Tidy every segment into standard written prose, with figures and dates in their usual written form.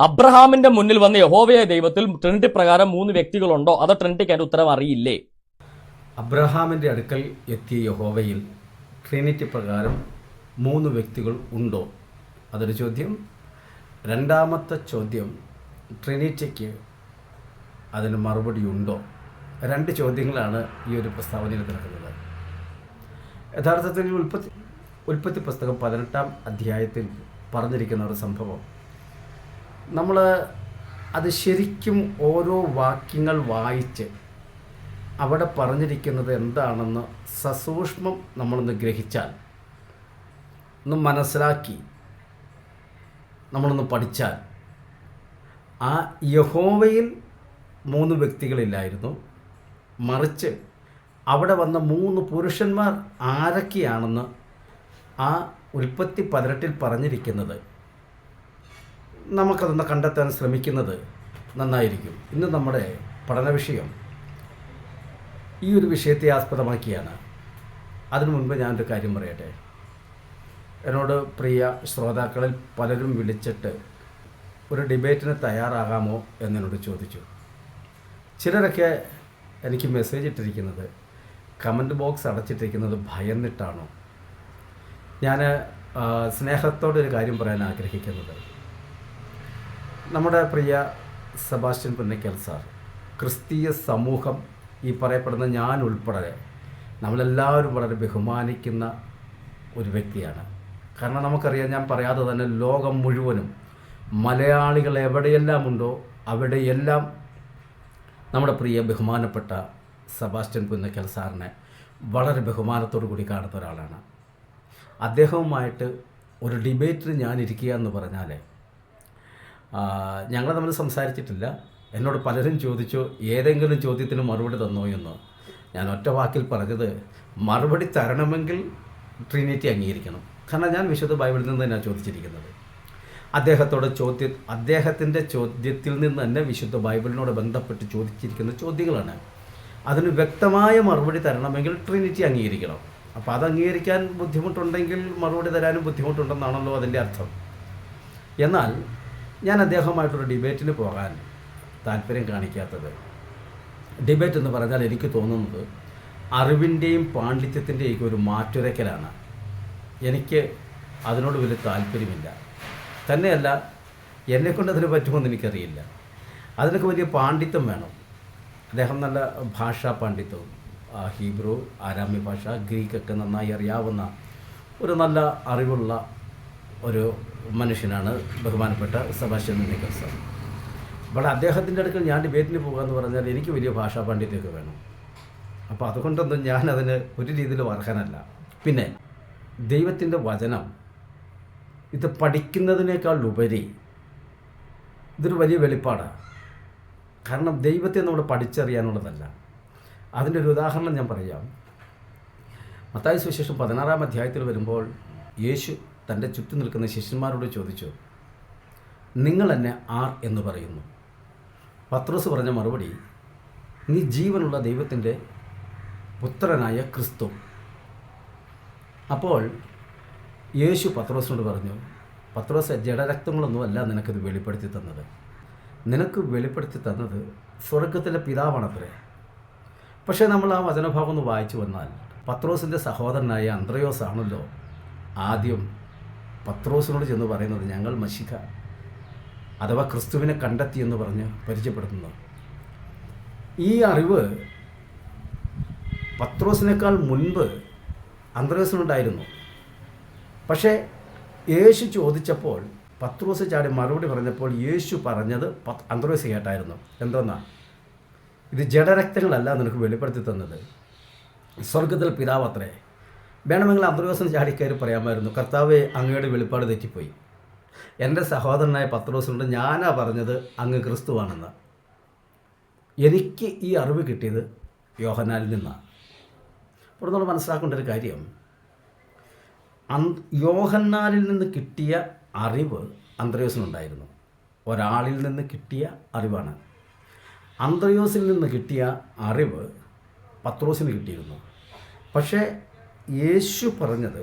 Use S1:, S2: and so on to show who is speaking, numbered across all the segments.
S1: അബ്രഹാമിന്റെ മുന്നിൽ വന്ന യഹോവയായ ദൈവത്തിൽ ട്രിനിറ്റി പ്രകാരം 3 വ്യക്തികളുണ്ടോ? അതോ ട്രിനിറ്റിക്ക് അതിന്റെ ഉത്തരം അറിയില്ലേ?
S2: അബ്രഹാമിൻ്റെ അടുക്കൽ എത്തിയ യഹോവയിൽ ട്രിനിറ്റി പ്രകാരം 3 വ്യക്തികൾ ഉണ്ടോ? അതൊരു ചോദ്യം. രണ്ടാമത്തെ ചോദ്യം, ട്രിനിറ്റിക്ക് അതിന് മറുപടി ഉണ്ടോ? 2 ചോദ്യങ്ങളാണ് ഈ ഒരു പ്രസ്താവനയിൽ കിടക്കുന്നത്. യഥാർത്ഥത്തിൽ ഉൽപ്പത്തി പുസ്തകം 18-ാം അധ്യായത്തിൽ പറഞ്ഞിരിക്കുന്ന ഒരു സംഭവം, നമ്മൾ അത് ശരിക്കും ഓരോ വാക്യങ്ങൾ വായിച്ച് അവിടെ പറഞ്ഞിരിക്കുന്നത് എന്താണെന്ന് സസൂക്ഷ്മം നമ്മളൊന്ന് ഗ്രഹിച്ചാൽ, ഒന്ന് മനസ്സിലാക്കി നമ്മളൊന്ന് പഠിച്ചാൽ, ആ യഹോവയിൽ 3 വ്യക്തികളില്ലായിരുന്നു, മറിച്ച് അവിടെ വന്ന 3 പുരുഷന്മാർ ആരൊക്കെയാണെന്ന് ആ ഉൽപ്പത്തി 18-ൽ പറഞ്ഞിരിക്കുന്നത് നമുക്കതൊന്ന് കണ്ടെത്താൻ ശ്രമിക്കുന്നത് നന്നായിരിക്കും. ഇന്ന് നമ്മുടെ പഠന വിഷയം ഈ ഒരു വിഷയത്തെ ആസ്പദമാക്കിയാണ്. അതിനു മുൻപ് ഞാനൊരു കാര്യം പറയട്ടെ. എന്നോട് പ്രിയ ശ്രോതാക്കളിൽ പലരും വിളിച്ചിട്ട് ഒരു ഡിബേറ്റിന് തയ്യാറാകാമോ എന്നോട് ചോദിച്ചു. ചിലരൊക്കെ എനിക്ക് മെസ്സേജ് ഇട്ടിരിക്കുന്നത്, കമൻറ്റ് ബോക്സ് അടച്ചിട്ടിരിക്കുന്നത് ഭയന്നിട്ടാണോ? ഞാൻ സ്നേഹത്തോടൊരു കാര്യം പറയാൻ ആഗ്രഹിക്കുന്നത്, നമ്മുടെ പ്രിയ സെബാസ്റ്റ്യൻ പുന്നക്കൽ സാർ, ക്രിസ്തീയ സമൂഹം, ഈ പറയപ്പെടുന്ന ഞാൻ ഉൾപ്പെടെ നമ്മളെല്ലാവരും വളരെ ബഹുമാനിക്കുന്ന ഒരു വ്യക്തിയാണ്. കാരണം നമുക്കറിയാം, ഞാൻ പറയാതെ തന്നെ ലോകം മുഴുവനും മലയാളികൾ എവിടെയെല്ലാം ഉണ്ടോ അവിടെയെല്ലാം നമ്മുടെ പ്രിയ ബഹുമാനപ്പെട്ട സെബാസ്റ്റ്യൻ പുന്നക്കൽ സാറിനെ വളരെ ബഹുമാനത്തോടു കൂടി കാണുന്ന ഒരാളാണ്. അദ്ദേഹവുമായിട്ട് ഒരു ഡിബേറ്റിന് ഞാനിരിക്കുക എന്ന് പറഞ്ഞാൽ, ഞങ്ങൾ തമ്മിൽ സംസാരിച്ചിട്ടില്ല. എന്നോട് പലരും ചോദിച്ചു ഏതെങ്കിലും ചോദ്യത്തിന് മറുപടി തന്നോ എന്ന്. ഞാൻ ഒറ്റ വാക്കിൽ പറഞ്ഞത്, മറുപടി തരണമെങ്കിൽ ട്രിനിറ്റി അംഗീകരിക്കണം. കാരണം ഞാൻ വിശുദ്ധ ബൈബിളിൽ നിന്ന് തന്നെയാണ് ചോദിച്ചിരിക്കുന്നത്. അദ്ദേഹത്തിൻ്റെ ചോദ്യത്തിൽ നിന്ന് തന്നെ വിശുദ്ധ ബൈബിളിനോട് ബന്ധപ്പെട്ട് ചോദിച്ചിരിക്കുന്ന ചോദ്യങ്ങളാണ്. അതിന് വ്യക്തമായ മറുപടി തരണമെങ്കിൽ ട്രിനിറ്റി അംഗീകരിക്കണം. അപ്പോൾ അത് അംഗീകരിക്കാൻ ബുദ്ധിമുട്ടുണ്ടെങ്കിൽ മറുപടി തരാനും ബുദ്ധിമുട്ടുണ്ടെന്നാണല്ലോ അതിൻ്റെ അർത്ഥം. എന്നാൽ ഞാൻ അദ്ദേഹവുമായിട്ടൊരു ഡിബേറ്റിന് പോകാൻ താല്പര്യം കാണിക്കാത്തത്, ഡിബേറ്റ് എന്ന് പറഞ്ഞാൽ എനിക്ക് തോന്നുന്നത് അറിവിൻ്റെയും പാണ്ഡിത്യത്തിൻ്റെയും ഒരു മാറ്റുരയ്ക്കലാണ്. എനിക്ക് അതിനോട് വലിയ താല്പര്യമില്ല. തന്നെയല്ല, എന്നെക്കൊണ്ട് അതിന് പറ്റുമെന്ന് എനിക്കറിയില്ല. അതിനൊക്കെ വലിയ പാണ്ഡിത്യം വേണം. അദ്ദേഹം നല്ല ഭാഷാ പാണ്ഡിത്യവും, ഹീബ്രു, ആരാമ്യ ഭാഷ, ഗ്രീക്കൊക്കെ നന്നായി അറിയാവുന്ന ഒരു നല്ല അറിവുള്ള ഒരു മനുഷ്യനാണ് ബഹുമാനപ്പെട്ട സെബാസ്റ്റ്യൻ പുന്നക്കൽ സാർ. അപ്പോൾ അദ്ദേഹത്തിൻ്റെ അടുക്കൽ ഞാൻ ഡിബേറ്റിന് പോകുക എന്ന് പറഞ്ഞാൽ എനിക്ക് വലിയ ഭാഷാ പാണ്ഡിത്യമൊക്കെ വേണം. അപ്പോൾ അതുകൊണ്ടൊന്നും ഞാനതിന് ഒരു രീതിയിലും അർഹനല്ല. പിന്നെ ദൈവത്തിൻ്റെ വചനം ഇത് പഠിക്കുന്നതിനേക്കാൾ ഉപരി ഇതൊരു വലിയ വെളിപ്പാടാണ്. കാരണം ദൈവത്തെ നമ്മൾ പഠിച്ചറിയാനുള്ളതല്ല. അതിൻ്റെ ഒരു ഉദാഹരണം ഞാൻ പറയാം. മത്തായി സുവിശേഷം 16-ാം അധ്യായത്തിൽ വരുമ്പോൾ യേശു തൻ്റെ ചുറ്റും നിൽക്കുന്ന ശിഷ്യന്മാരോട് ചോദിച്ചു, നിങ്ങൾ എന്നെ ആർ എന്ന് പറയുന്നു? പത്രോസ് പറഞ്ഞ മറുപടി, നീ ജീവനുള്ള ദൈവത്തിൻ്റെ പുത്രനായ ക്രിസ്തു. അപ്പോൾ യേശു പത്രോസിനോട് പറഞ്ഞു, പത്രോസ്, ജഡരക്തങ്ങളൊന്നുമല്ല നിനക്കിത് വെളിപ്പെടുത്തി തന്നത്. നിനക്ക് വെളിപ്പെടുത്തി തന്നത് സ്വർഗത്തിലെ പിതാവാണത്രേ. പക്ഷേ നമ്മൾ ആ വചനഭാഗം ഒന്ന് വായിച്ചു വന്നാൽ, പത്രോസിൻ്റെ സഹോദരനായ അന്ത്രയോസ് ആണല്ലോ ആദ്യം പത്രോസിനോട് ചെന്ന് പറയുന്നത്, ഞങ്ങൾ മശിഹ അഥവാ ക്രിസ്തുവിനെ കണ്ടെത്തിയെന്ന് പറഞ്ഞ് പരിചയപ്പെടുത്തുന്നു. ഈ അറിവ് പത്രോസിനേക്കാൾ മുൻപ് അന്ത്രയോസിനുണ്ടായിരുന്നു. പക്ഷേ യേശു ചോദിച്ചപ്പോൾ പത്രോസ് ചാടി മറുപടി പറഞ്ഞപ്പോൾ യേശു പറഞ്ഞത് അന്ത്രയോസ് കേട്ടായിരുന്നു. എന്തെന്നാ, ഇത് ജഡരക്തങ്ങളല്ല നിനക്ക് വെളിപ്പെടുത്തി തന്നത്, സ്വർഗത്തിൽ പിതാവത്രേ. വേണമെങ്കിൽ അന്ത്രയോസിന് ചാടിക്കയറി പറയാമായിരുന്നു, കർത്താവേ, അങ്ങയുടെ വെളിപ്പാട് തെറ്റിപ്പോയി. എൻ്റെ സഹോദരനായ പത്രോസിനോട് ഞാനാ പറഞ്ഞത് അങ്ങ് ക്രിസ്തുവാണെന്ന്. എനിക്ക് ഈ അറിവ് കിട്ടിയത് യോഹന്നാനിൽ നിന്നാണ്. അപ്പോൾ നമ്മൾ മനസ്സിലാക്കേണ്ട ഒരു കാര്യം, യോഹന്നാനിൽ നിന്ന് കിട്ടിയ അറിവ് അന്ത്രയോസിനുണ്ടായിരുന്നു. ഒരാളിൽ നിന്ന് കിട്ടിയ അറിവാണ്. അന്ത്രയോസിൽ നിന്ന് കിട്ടിയ അറിവ് പത്രോസിന് കിട്ടിയിരുന്നു. പക്ഷേ യേശു പറഞ്ഞത്,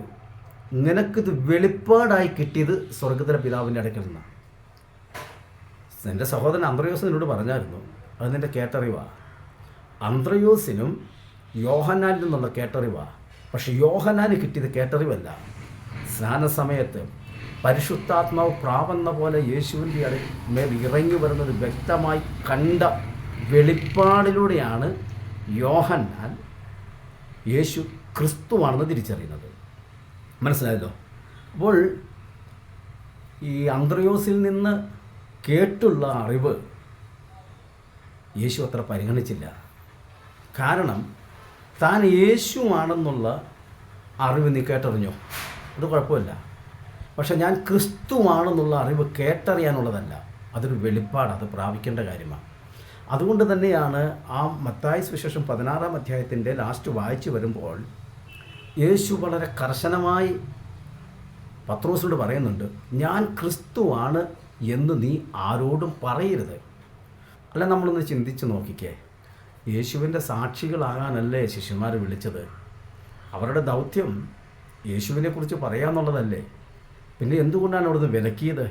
S2: നിനക്കിത് വെളിപ്പാടായി കിട്ടിയത് സ്വർഗത്തിലെ പിതാവിൻ്റെ അടുക്കൽ നിന്നാണ്. എൻ്റെ സഹോദരൻ അന്ത്രയോസ് എന്നോട് പറഞ്ഞായിരുന്നു, അത് നിൻ്റെ കേട്ടറിവാ. അന്ത്രയോസിനും യോഹന്നാനിൽ നിന്നുള്ള കേട്ടറിവാ. പക്ഷെ യോഹന്നാന് കിട്ടിയത് കേട്ടറിവല്ല. സ്നാനസമയത്ത് പരിശുദ്ധാത്മാവ് പ്രാവെന്ന പോലെ യേശുവിൻ്റെ മേൽ ഇറങ്ങി വരുന്നത് വ്യക്തമായി കണ്ട വെളിപ്പാടിലൂടെയാണ് യോഹന്നാൻ യേശു ക്രിസ്തുവാണെന്ന് തിരിച്ചറിയുന്നത്. മനസ്സിലായല്ലോ? അപ്പോൾ ഈ അന്ത്രയോസിൽ നിന്ന് കേട്ടുള്ള അറിവ് യേശു അത്ര പരിഗണിച്ചില്ല. കാരണം താൻ യേശുവാണെന്നുള്ള അറിവ് നീ കേട്ടറിഞ്ഞോ, അത് കുഴപ്പമില്ല. പക്ഷെ ഞാൻ ക്രിസ്തുവാണെന്നുള്ള അറിവ് കേട്ടറിയാനുള്ളതല്ല, അതൊരു വെളിപ്പാട്, അത് പ്രാപിക്കേണ്ട കാര്യമാണ്. അതുകൊണ്ട് തന്നെയാണ് ആ മത്തായി സുവിശേഷം 16-ാം അധ്യായത്തിൻ്റെ ലാസ്റ്റ് വായിച്ചു വരുമ്പോൾ യേശു വളരെ കർശനമായി പത്രോസിനോട് പറയുന്നുണ്ട്, ഞാൻ ക്രിസ്തുവാണ് എന്ന് നീ ആരോടും പറയരുത്. അല്ല, നമ്മളൊന്ന് ചിന്തിച്ച് നോക്കിക്കേ, യേശുവിൻ്റെ സാക്ഷികളാകാനല്ലേ ശിഷ്യന്മാർ വിളിച്ചത്? അവരുടെ ദൗത്യം യേശുവിനെക്കുറിച്ച് പറയാമെന്നുള്ളതല്ലേ? പിന്നെ എന്തുകൊണ്ടാണ് അവിടുന്ന് വിലക്കിയത്?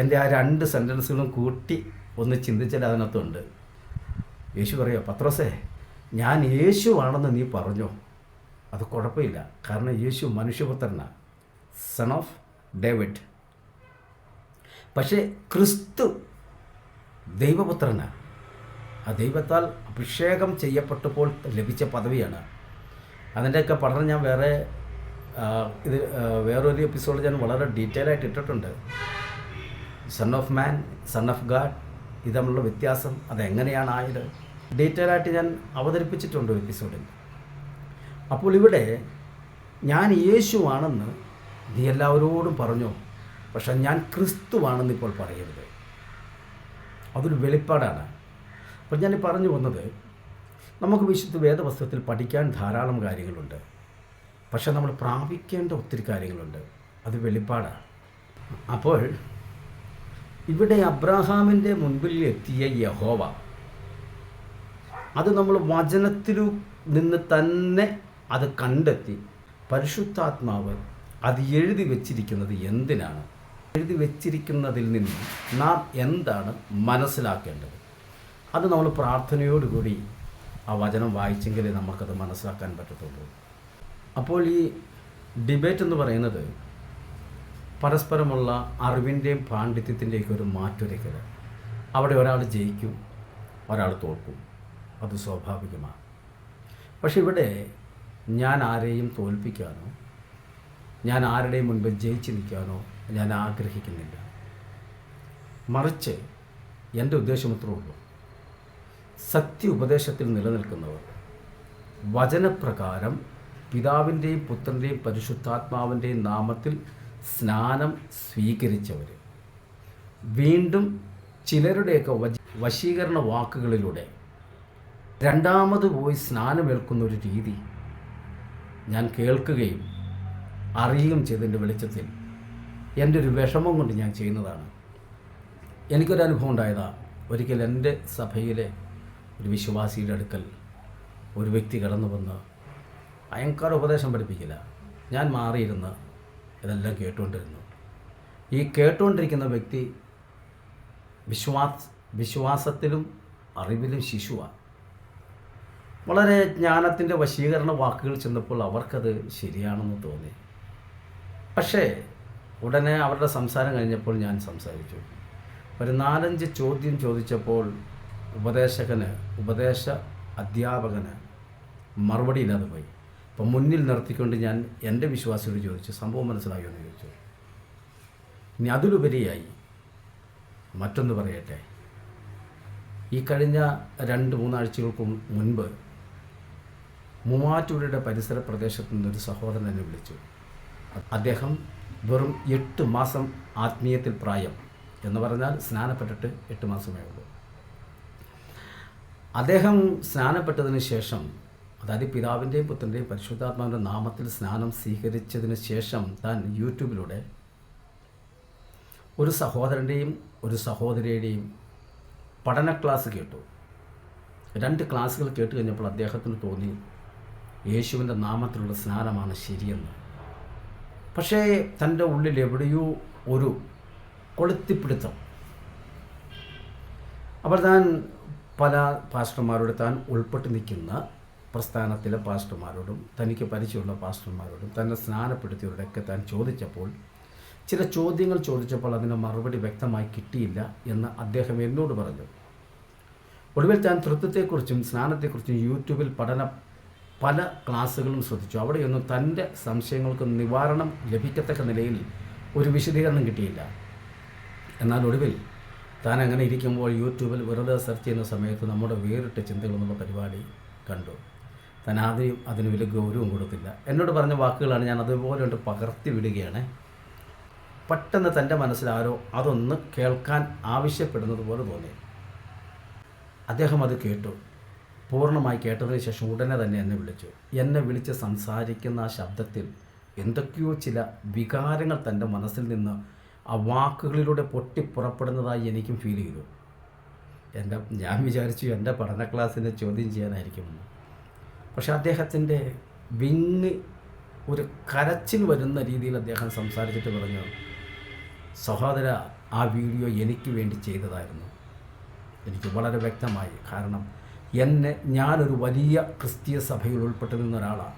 S2: എൻ്റെ ആ 2 സെൻറ്റൻസുകളും കൂട്ടി ഒന്ന് ചിന്തിച്ചാൽ അതിനകത്തുണ്ട്. യേശു പറയുക, പത്രോസേ, ഞാൻ യേശുവാണെന്ന് നീ പറഞ്ഞോ, അത് കുഴപ്പമില്ല. കാരണം യേശു മനുഷ്യപുത്രനാണ്, സൺ ഓഫ് ഡേവിഡ്. പക്ഷേ ക്രിസ്തു ദൈവപുത്രനാണ്. ആ ദൈവത്താൽ അഭിഷേകം ചെയ്യപ്പെട്ടപ്പോൾ ലഭിച്ച പദവിയാണ്. അതിൻ്റെയൊക്കെ പഠനം ഞാൻ വേറൊരു എപ്പിസോഡ് ഞാൻ വളരെ ഡീറ്റെയിൽ ആയിട്ട് ഇട്ടിട്ടുണ്ട്. Son of man, son of God, ഇത് തമ്മിലുള്ള വ്യത്യാസം, അതെങ്ങനെയാണ് ആയത്, ഡീറ്റെയിൽ ആയിട്ട് ഞാൻ അവതരിപ്പിച്ചിട്ടുണ്ട് ഒരു എപ്പിസോഡിൽ. അപ്പോൾ ഇവിടെ ഞാൻ യേശുവാണെന്ന് നീ എല്ലാവരോടും പറഞ്ഞോ, പക്ഷെ ഞാൻ ക്രിസ്തുവാണെന്ന് ഇപ്പോൾ പറയരുത്. അതൊരു വെളിപ്പാടാണ്. അപ്പോൾ ഞാൻ പറഞ്ഞു വന്നത്, നമുക്ക് വിശുദ്ധ വേദപുസ്തകത്തിൽ പഠിക്കാൻ ധാരാളം കാര്യങ്ങളുണ്ട്. പക്ഷെ നമ്മൾ പ്രാപിക്കേണ്ട ഒത്തിരി കാര്യങ്ങളുണ്ട്, അത് വെളിപ്പാടാണ്. അപ്പോൾ ഇവിടെ അബ്രഹാമിൻ്റെ മുൻപിൽ എത്തിയ യഹോവ, അത് നമ്മൾ വചനത്തിൽ നിന്ന് തന്നെ അത് കണ്ടെത്തി. പരിശുദ്ധാത്മാവ് അത് എഴുതി വച്ചിരിക്കുന്നത് എന്തിനാണ്? എഴുതി വച്ചിരിക്കുന്നതിൽ നിന്ന് നാം എന്താണ് മനസ്സിലാക്കേണ്ടത്? അത് നമ്മൾ പ്രാർത്ഥനയോടുകൂടി ആ വചനം വായിച്ചെങ്കിലേ നമുക്കത് മനസ്സിലാക്കാൻ പറ്റത്തുള്ളൂ. അപ്പോൾ ഈ ഡിബേറ്റ് എന്ന് പറയുന്നത് പരസ്പരമുള്ള അറിവിൻ്റെയും പാണ്ഡിത്യത്തിൻ്റെയൊക്കെ ഒരു മാറ്റൊരുക്കൽ. അവിടെ ഒരാൾ ജയിക്കും, ഒരാൾ തോൽക്കും, അത് സ്വാഭാവികമാണ്. പക്ഷെ ഇവിടെ ഞാൻ ആരെയും തോൽപ്പിക്കാനോ ഞാൻ ആരുടെയും മുൻപിൽ ജയിച്ച് നിൽക്കാനോ ഞാൻ ആഗ്രഹിക്കുന്നില്ല. മറിച്ച് എൻ്റെ ഉദ്ദേശം മാത്രമേ ഉള്ളൂ, സത്യ ഉപദേശത്തിൽ നിലനിൽക്കുന്നവർ, വചനപ്രകാരം പിതാവിൻ്റെയും പുത്രൻ്റെയും പരിശുദ്ധാത്മാവിൻ്റെയും നാമത്തിൽ സ്നാനം സ്വീകരിച്ചവർ, വീണ്ടും ചിലരുടെയൊക്കെ വശീകരണ വാക്കുകളിലൂടെ രണ്ടാമത് പോയി സ്നാനമേൽക്കുന്നൊരു രീതി ഞാൻ കേൾക്കുകയും അറിയുകയും ചെയ്തതിൻ്റെ വെളിച്ചത്തിൽ എൻ്റെ ഒരു വിഷമം കൊണ്ട് ഞാൻ ചെയ്യുന്നതാണ്. എനിക്കൊരനുഭവം ഉണ്ടായതാണ്. ഒരിക്കൽ എൻ്റെ സഭയിലെ ഒരു വിശ്വാസിയുടെ അടുക്കൽ ഒരു വ്യക്തി കടന്നു വന്ന് ഭയങ്കര ഉപദേശം പഠിപ്പിക്കില്ല. ഞാൻ മാറിയിരുന്ന് ഇതെല്ലാം കേട്ടുകൊണ്ടിരുന്നു. ഈ കേട്ടുകൊണ്ടിരിക്കുന്ന വ്യക്തി വിശ്വാസത്തിലും അറിവിലും ശിശുവാണ്. വളരെ ജ്ഞാനത്തിൻ്റെ വശീകരണ വാക്കുകൾ ചെന്നപ്പോൾ അവർക്കത് ശരിയാണെന്ന് തോന്നി. പക്ഷേ ഉടനെ അവരുടെ സംസാരം കഴിഞ്ഞപ്പോൾ ഞാൻ സംസാരിച്ചു. ഒരു 4-5 ചോദ്യം ചോദിച്ചപ്പോൾ ഉപദേശ അധ്യാപകന് മറുപടി ഇല്ലാതെ പോയി. അപ്പം മുന്നിൽ നിർത്തിക്കൊണ്ട് ഞാൻ എൻ്റെ വിശ്വാസിയോട് ചോദിച്ചു, സംഭവം മനസ്സിലായോ എന്ന് ചോദിച്ചു. ഇനി അതിലുപരിയായി മറ്റൊന്ന് പറയട്ടെ. ഈ കഴിഞ്ഞ 2-3 ആഴ്ചകൾക്ക് മുൻപ് മൂവാറ്റുപുഴയുടെ പരിസര പ്രദേശത്ത് നിന്നൊരു സഹോദരൻ എന്നെ വിളിച്ചു. അദ്ദേഹം വെറും 8 മാസം ആത്മീയത്തിൽ പ്രായം എന്ന് പറഞ്ഞാൽ സ്നാനപ്പെട്ടിട്ട് 8 മാസമേ ഉള്ളൂ. അദ്ദേഹം സ്നാനപ്പെട്ടതിന് ശേഷം, അതായത് പിതാവിൻ്റെയും പുത്രൻ്റെയും പരിശുദ്ധാത്മാവിൻ്റെ നാമത്തിൽ സ്നാനം സ്വീകരിച്ചതിന് ശേഷം താൻ യൂട്യൂബിലൂടെ ഒരു സഹോദരൻ്റെയും ഒരു സഹോദരിയുടെയും പഠന ക്ലാസ് കേട്ടു. 2 ക്ലാസ്സുകൾ കേട്ട് കഴിഞ്ഞപ്പോൾ അദ്ദേഹത്തിന് തോന്നി യേശുവിൻ്റെ നാമത്തിലുള്ള സ്നാനമാണ് ശരിയെന്ന്. പക്ഷേ തൻ്റെ ഉള്ളിൽ എവിടെയോ ഒരു കൊളുത്തിപ്പിടുത്തം, അപ്പോൾ താൻ പല പാസ്റ്റർമാരോട് താൻ ഉൾപ്പെട്ട് നിൽക്കുന്ന പ്രസ്ഥാനത്തിലെ പാസ്റ്റർമാരോടും തനിക്ക് പരിചയമുള്ള പാസ്റ്റർമാരോടും തന്നെ സ്നാനപ്പെടുത്തിയവരുടെയൊക്കെ താൻ ചോദിച്ചപ്പോൾ ചില ചോദ്യങ്ങൾ ചോദിച്ചപ്പോൾ അതിന് മറുപടി വ്യക്തമായി കിട്ടിയില്ല എന്ന് അദ്ദേഹം എന്നോട് പറഞ്ഞു. ഒടുവിൽ താൻ തൃത്വത്തെക്കുറിച്ചും സ്നാനത്തെക്കുറിച്ചും യൂട്യൂബിൽ പല ക്ലാസ്സുകളും ശ്രദ്ധിച്ചു. അവിടെയൊന്നും തൻ്റെ സംശയങ്ങൾക്ക് നിവാരണം ലഭിക്കത്തക്ക നിലയിൽ ഒരു വിശദീകരണം കിട്ടിയില്ല. എന്നാൽ ഒടുവിൽ താൻ അങ്ങനെ ഇരിക്കുമ്പോൾ യൂട്യൂബിൽ വെറുതെ സെർച്ച് ചെയ്യുന്ന സമയത്ത് നമ്മുടെ വേറിട്ട ചിന്തകൾ എന്നുള്ള പരിപാടി കണ്ടു. താൻ ആദ്യം അതിന് വലിയ ഗൗരവം കൊടുത്തില്ല. എന്നോട് പറഞ്ഞ വാക്കുകളാണ് ഞാൻ അതുപോലെ കൊണ്ട് പകർത്തി വിടുകയാണ്. പെട്ടെന്ന് തൻ്റെ മനസ്സിലാരോ അതൊന്ന് കേൾക്കാൻ ആവശ്യപ്പെടുന്നത് പോലെ തോന്നി. അദ്ദേഹം അത് കേട്ടു. പൂർണ്ണമായി കേട്ടതിന് ശേഷം ഉടനെ തന്നെ എന്നെ വിളിച്ച് സംസാരിക്കുന്ന ആ ശബ്ദത്തിൽ എന്തൊക്കെയോ ചില വികാരങ്ങൾ തൻ്റെ മനസ്സിൽ നിന്ന് ആ വാക്കുകളിലൂടെ പൊട്ടിപ്പുറപ്പെടുന്നതായി എനിക്കും ഫീൽ ചെയ്തു. ഞാൻ വിചാരിച്ചു എൻ്റെ പഠന ക്ലാസ്സിനെ ചോദ്യം ചെയ്യാനായിരിക്കുമെന്ന്. പക്ഷെ അദ്ദേഹത്തിൻ്റെ വിങ്ങി ഒരു കരച്ചിൽ വരുന്ന രീതിയിൽ അദ്ദേഹം സംസാരിച്ചിട്ട് പറഞ്ഞു, സഹോദര, ആ വീഡിയോ എനിക്ക് വേണ്ടി ചെയ്തതായിരുന്നു. എനിക്ക് വളരെ വ്യക്തമായി. കാരണം ഞാനൊരു വലിയ ക്രിസ്തീയ സഭയിൽ ഉൾപ്പെട്ടു നിന്ന ഒരാളാണ്.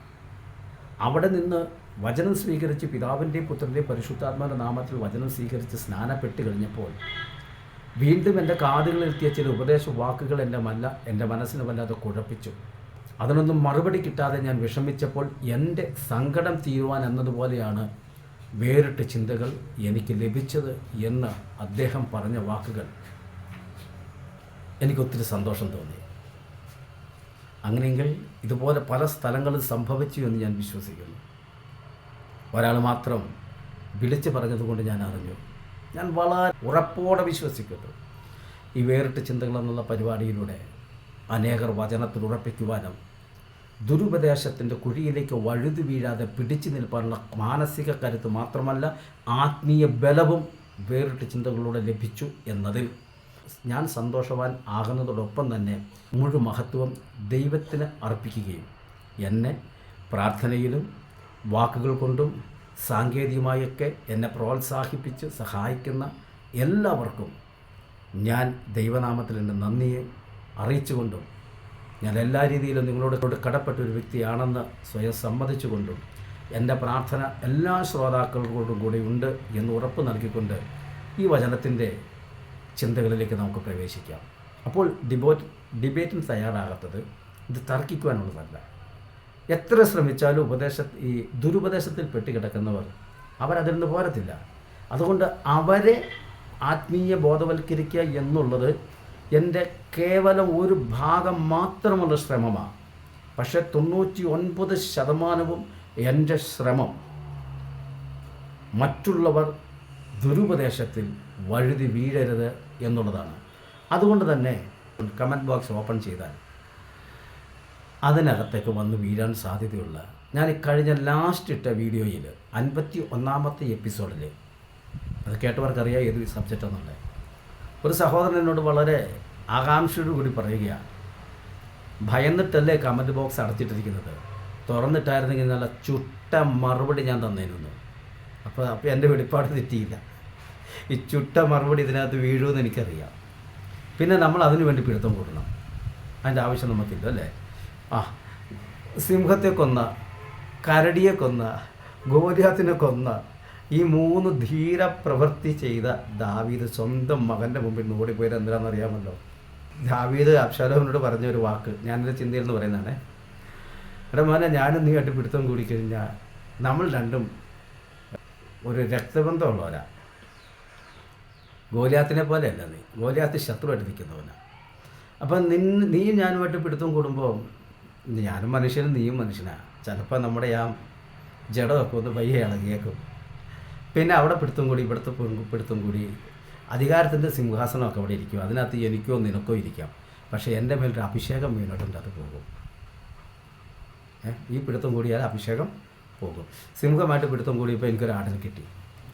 S2: അവിടെ നിന്ന് വചനം സ്വീകരിച്ച് പിതാവിൻ്റെയും പുത്രൻ്റെയും പരിശുദ്ധാത്മാവിൻ്റെ നാമത്തിൽ വചനം സ്വീകരിച്ച് സ്നാനപ്പെട്ട് കഴിഞ്ഞപ്പോൾ വീണ്ടും എൻ്റെ കാതുകളിലെത്തിയ ചില ഉപദേശ വാക്കുകൾ എൻ്റെ മനസ്സിനെ വല്ലാതെ കുഴപ്പിച്ചു. അതിനൊന്നും മറുപടി കിട്ടാതെ ഞാൻ വിഷമിച്ചപ്പോൾ എൻ്റെ സങ്കടം തീരുവാൻ എന്നതുപോലെയാണ് വേറിട്ട ചിന്തകൾ എനിക്ക് ലഭിച്ചത് എന്ന് അദ്ദേഹം പറഞ്ഞ വാക്കുകൾ എനിക്കൊത്തിരി സന്തോഷം തോന്നി. അങ്ങനെയെങ്കിൽ ഇതുപോലെ പല സ്ഥലങ്ങളിൽ സംഭവിച്ചു എന്ന് ഞാൻ വിശ്വസിക്കുന്നു. ഒരാൾ മാത്രം വിളിച്ചു പറഞ്ഞതുകൊണ്ട് ഞാൻ അറിഞ്ഞു. ഞാൻ വളരെ ഉറപ്പോടെ വിശ്വസിക്കുന്നു, ഈ വേറിട്ട ചിന്തകൾ എന്നുള്ള പരിപാടിയിലൂടെ അനേകർ വചനത്തിൽ ഉറപ്പിക്കുവാനും ദുരുപദേശത്തിൻ്റെ കുഴിയിലേക്ക് വഴുതി വീഴാതെ പിടിച്ചു നിൽക്കാനുള്ള മാനസിക കരുത്ത് മാത്രമല്ല ആത്മീയ ബലവും വേറിട്ട ചിന്തകളിലൂടെ ലഭിച്ചു എന്നതിൽ ഞാൻ സന്തോഷവാൻ ആകുന്നതോടൊപ്പം തന്നെ മുഴു മഹത്വം ദൈവത്തിന് അർപ്പിക്കുകയും എന്നെ പ്രാർത്ഥനയിലും വാക്കുകൾ കൊണ്ടും സാങ്കേതികമായൊക്കെ എന്നെ പ്രോത്സാഹിപ്പിച്ച് സഹായിക്കുന്ന എല്ലാവർക്കും ഞാൻ ദൈവനാമത്തിൽ എൻ്റെ നന്ദിയെ അറിയിച്ചുകൊണ്ടും ഞാൻ എല്ലാ രീതിയിലും നിങ്ങളോട് കടപ്പെട്ട ഒരു വ്യക്തിയാണെന്ന് സ്വയം സമ്മതിച്ചുകൊണ്ടും എൻ്റെ പ്രാർത്ഥന എല്ലാ ശ്രോതാക്കളോടും കൂടി ഉണ്ട് എന്ന് ഉറപ്പ് നൽകിക്കൊണ്ട് ഈ വചനത്തിൻ്റെ ചിന്തകളിലേക്ക് നമുക്ക് പ്രവേശിക്കാം. അപ്പോൾ ഡിബേറ്റിന് തയ്യാറാകാത്തത് ഇത് തർക്കിക്കുവാനുള്ളതല്ല. എത്ര ശ്രമിച്ചാലും ഈ ദുരുപദേശത്തിൽ പെട്ടുകിടക്കുന്നവർ അവരതിൽ നിന്ന് പോരത്തില്ല. അതുകൊണ്ട് അവരെ ആത്മീയ ബോധവൽക്കരിക്കുക എന്നുള്ളത് എൻ്റെ കേവലം ഒരു ഭാഗം മാത്രമുള്ള ശ്രമമാണ്. പക്ഷേ 99% എൻ്റെ ശ്രമം മറ്റുള്ളവർ ദുരുപദേശത്തിൽ വഴുതി വീഴരുത് എന്നുള്ളതാണ്. അതുകൊണ്ട് തന്നെ കമൻറ്റ് ബോക്സ് ഓപ്പൺ ചെയ്താൽ അതിനകത്തേക്ക് വന്ന് വീഴാൻ സാധ്യതയുള്ള ഞാൻ കഴിഞ്ഞ ലാസ്റ്റ് ഇട്ട വീഡിയോയിൽ 51ാമത്തെ എപ്പിസോഡിൽ അത് കേട്ടവർക്കറിയാം ഏത് സബ്ജക്റ്റ് എന്നുള്ളത്. ഒരു സഹോദരൻ എന്നോട് വളരെ ആകാംക്ഷയോട് കൂടി പറയുകയാണ്, ഭയന്നിട്ടല്ലേ കമൻറ്റ് ബോക്സ് അടച്ചിട്ടിരിക്കുന്നത്, തുറന്നിട്ടായിരുന്നെങ്കിൽ നല്ല ചുട്ട മറുപടി ഞാൻ തന്നിരുന്നു. അപ്പോൾ എൻ്റെ വെളിപ്പാട് തെറ്റിയില്ല. ഈ ചുട്ട മറുപടി ഇതിനകത്ത് വീഴുമെന്ന് എനിക്കറിയാം. പിന്നെ നമ്മൾ അതിനു വേണ്ടി പിടുത്തം കൂടണം, അതിൻ്റെ ആവശ്യം നമുക്കില്ല അല്ലേ. സിംഹത്തെ കൊന്ന, കരടിയെ കൊന്ന, ഗോലിയാത്തിനെ കൊന്ന ഈ 3 ധീര പ്രവൃത്തി ചെയ്ത ദാവീദ് സ്വന്തം മകൻ്റെ മുമ്പിൽ ഓടിപ്പോയത് എന്തിനാണെന്നറിയാമല്ലോ. ദാവീദ് അബ്ശാലോമിനോട് പറഞ്ഞ ഒരു വാക്ക് ഞാനെൻ്റെ ചിന്തയിൽ നിന്ന് പറയുന്നതാണ്, എടാ മോനെ, ഞാനും നീ ആയിട്ട് പിടുത്തം കൂടിക്കഴിഞ്ഞാൽ നമ്മൾ രണ്ടും ഒരു രക്തബന്ധമുള്ളവരാ. ഗോലിയാത്തിനെ പോലെയല്ല നീ, ഗോലിയാത്ത് ശത്രുവായിട്ട് നിൽക്കുന്നവനാണ്. അപ്പം നീയും ഞാനുമായിട്ട് പിടുത്തം കൂടുമ്പോൾ ഞാനും മനുഷ്യനും നീയും മനുഷ്യനാണ്. ചിലപ്പോൾ നമ്മുടെ ആ ജഡമൊക്കെ ഒന്ന് പയ്യെ ഇളകിയേക്കും. പിന്നെ അവിടെ പിടുത്തം കൂടി ഇവിടുത്തെ പിടുത്തം കൂടി അധികാരത്തിൻ്റെ സിംഹാസനമൊക്കെ അവിടെ ഇരിക്കും. അതിനകത്ത് എനിക്കോ നിനക്കോ ഇരിക്കാം. പക്ഷേ എൻ്റെ മേലൊരു അഭിഷേകം വീണിട്ടുണ്ട്, അത് പോകും. ഈ പിടുത്തം കൂടിയാൽ അഭിഷേകം പോകും. സിംഹമായിട്ട് പിടുത്തം കൂടിയപ്പോൾ എനിക്കൊരു ആടിന് കിട്ടി,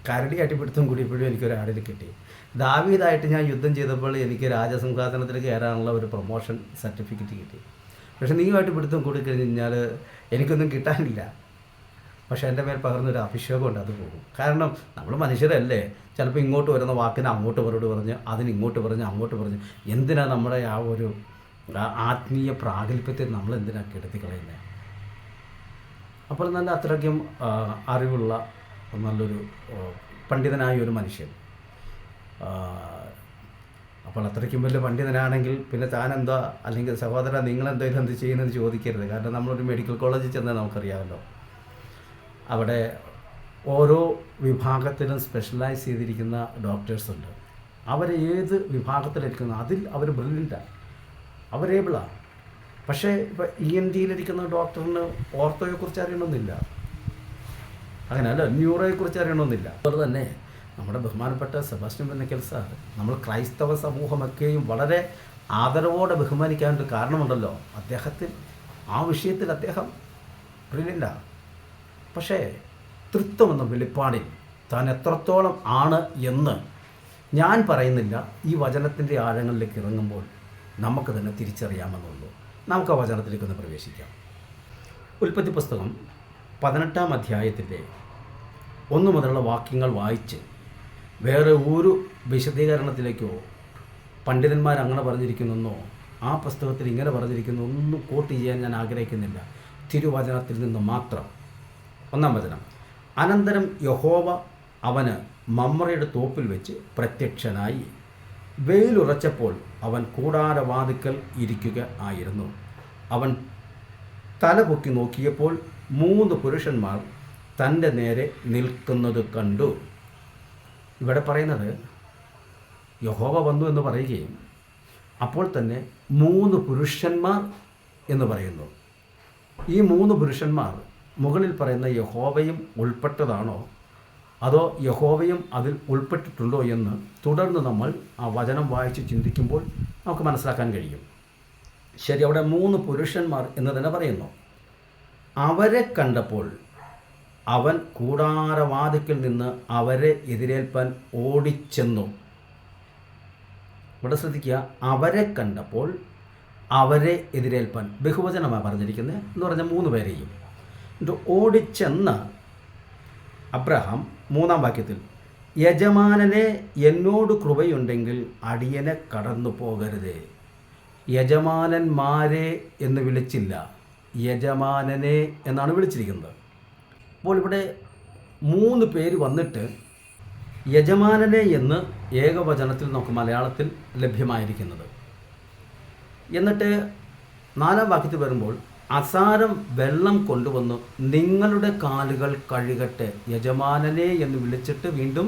S2: കരടിയായിട്ട് പിടുത്തം കൂടിയപ്പോഴും എനിക്കൊരു ആടിന് കിട്ടി. ദാവീദായിട്ട് ഞാൻ യുദ്ധം ചെയ്തപ്പോൾ എനിക്ക് രാജസിംഹാസനത്തിൽ കയറാനുള്ള ഒരു പ്രൊമോഷൻ സർട്ടിഫിക്കറ്റ് കിട്ടി. പക്ഷേ നീയുമായിട്ട് പിടുത്തം കൂടിക്കഴിഞ്ഞാൽ എനിക്കൊന്നും കിട്ടാനില്ല. പക്ഷേ എൻ്റെ മേൽ പകർന്നൊരു അഭിഷേകമുണ്ട്, അത് പോകും. കാരണം നമ്മൾ മനുഷ്യരല്ലേ, ചിലപ്പോൾ ഇങ്ങോട്ട് വരുന്ന വാക്കിന് അങ്ങോട്ട് മറുപടി പറഞ്ഞ്, അതിന് ഇങ്ങോട്ട് പറഞ്ഞ് അങ്ങോട്ട് പറഞ്ഞ്, എന്തിനാ നമ്മുടെ ആ ഒരു ആത്മീയ പ്രാഗൽഭ്യത്തെ നമ്മൾ എന്തിനാ കെടുത്തി കളയുന്നത്? അപ്പോൾ നല്ല അത്രയ്ക്കും അറിവുള്ള നല്ലൊരു പണ്ഡിതനായ ഒരു മനുഷ്യൻ, അപ്പോൾ അത്രയ്ക്കും വലിയ പണ്ഡിതനാണെങ്കിൽ പിന്നെ താനെന്താ, അല്ലെങ്കിൽ സഹോദര നിങ്ങളെന്തായാലും എന്ത് ചെയ്യുന്നതെന്ന് ചോദിക്കരുത്. കാരണം നമ്മളൊരു മെഡിക്കൽ കോളേജിൽ ചെന്നാൽ നമുക്കറിയാമല്ലോ, അവിടെ ഓരോ വിഭാഗത്തിലും സ്പെഷ്യലൈസ് ചെയ്തിരിക്കുന്ന ഡോക്ടേഴ്സുണ്ട്. അവർ ഏത് വിഭാഗത്തിലിരിക്കുന്നു അതിൽ അവർ ബ്രില്യൻ്റാണ്, അവരേബിളാണ്. പക്ഷേ ഇപ്പോൾ ENT-യിലിരിക്കുന്ന ഡോക്ടറിന് ഓർത്തോയെക്കുറിച്ച് അറിയണമെന്നില്ല, അങ്ങനെയല്ല ന്യൂറോയെക്കുറിച്ച് അറിയണമെന്നില്ല. അതുപോലെ തന്നെ നമ്മുടെ ബഹുമാനപ്പെട്ട സെബാസ്റ്റ്യൻ പുന്നക്കൽ സാർ, നമ്മൾ ക്രൈസ്തവ സമൂഹമൊക്കെയും വളരെ ആദരവോടെ ബഹുമാനിക്കാനൊരു കാരണമുണ്ടല്ലോ, അദ്ദേഹത്തിന് ആ വിഷയത്തിൽ അദ്ദേഹം ബ്രില്യൻ്റാണ്. പക്ഷേ തൃത്വം എന്ന വെളിപ്പാടിൽ താൻ എത്രത്തോളം ആണ് എന്ന് ഞാൻ പറയുന്നില്ല. ഈ വചനത്തിൻ്റെ ആഴങ്ങളിലേക്ക് ഇറങ്ങുമ്പോൾ നമുക്ക് തന്നെ തിരിച്ചറിയാമെന്നുള്ളൂ. നമുക്ക് ആ വചനത്തിലേക്കൊന്ന് പ്രവേശിക്കാം. ഉൽപ്പത്തി പുസ്തകം 18-ാം അധ്യായത്തിൻ്റെ 1 മുതലുള്ള വാക്യങ്ങൾ വായിച്ച് വേറെ ഒരു വിശദീകരണത്തിലേക്കോ പണ്ഡിതന്മാർ അങ്ങനെ പറഞ്ഞിരിക്കുന്നെന്നോ ആ പുസ്തകത്തിൽ ഇങ്ങനെ പറഞ്ഞിരിക്കുന്നു ഒന്നും കോട്ട് ചെയ്യാൻ ഞാൻ ആഗ്രഹിക്കുന്നില്ല. തിരുവചനത്തിൽ നിന്ന് മാത്രം. 1-ാം വചനം. അനന്തരം യഹോവ അവന് മമ്രയുടെ തോപ്പിൽ വെച്ച് പ്രത്യക്ഷനായി. വെയിലുറച്ചപ്പോൾ അവൻ കൂടാരവാതിക്കൽ ഇരിക്കുക ആയിരുന്നു. അവൻ തല പൊക്കി നോക്കിയപ്പോൾ 3 പുരുഷന്മാർ തൻ്റെ നേരെ നിൽക്കുന്നത് കണ്ടു. ഇവിടെ പറയുന്നത് യഹോവ വന്നു എന്ന് പറയുകയും അപ്പോൾ തന്നെ 3 പുരുഷന്മാർ എന്ന് പറയുന്നു. ഈ 3 പുരുഷന്മാർ മുകളിൽ പറയുന്ന യഹോവയും ഉൾപ്പെട്ടതാണോ അതോ യഹോവയും അതിൽ ഉൾപ്പെട്ടിട്ടുണ്ടോ എന്ന് തുടർന്ന് നമ്മൾ ആ വചനം വായിച്ച് ചിന്തിക്കുമ്പോൾ നമുക്ക് മനസ്സിലാക്കാൻ കഴിയും. ശരി, അവിടെ 3 പുരുഷന്മാർ എന്ന് തന്നെ പറയുന്നു. അവരെ കണ്ടപ്പോൾ അവൻ കൂടാരവാതിക്കൽ നിന്ന് അവരെ എതിരേൽപ്പാൻ ഓടിച്ചെന്നു. ഇവിടെ ശ്രദ്ധിക്കുക, അവരെ കണ്ടപ്പോൾ അവരെ എതിരേൽപ്പാൻ ബഹുവചനമാണ് പറഞ്ഞിരിക്കുന്നത് എന്ന് പറഞ്ഞാൽ 3 പേരെയും. എന്നിട്ട് ഓടിച്ചെന്ന അബ്രഹാം 3-ാം വാക്യത്തിൽ യജമാനനെ എന്നോട് കൃപയുണ്ടെങ്കിൽ അടിയനെ കടന്നു പോകരുതേ. യജമാനന്മാരെ എന്ന് വിളിച്ചില്ല, യജമാനനെ എന്നാണ് വിളിച്ചിരിക്കുന്നത്. അപ്പോൾ ഇവിടെ 3 പേര് വന്നിട്ട് യജമാനനെ എന്ന് ഏകവചനത്തിൽ നമുക്ക് മലയാളത്തിൽ ലഭ്യമായിരിക്കുന്നത്. എന്നിട്ട് 4-ാം വാക്യത്തിൽ വരുമ്പോൾ അസാരം വെള്ളം കൊണ്ടുവന്നു നിങ്ങളുടെ കാലുകൾ കഴുകട്ടെ. യജമാനനെ എന്ന് വിളിച്ചിട്ട് വീണ്ടും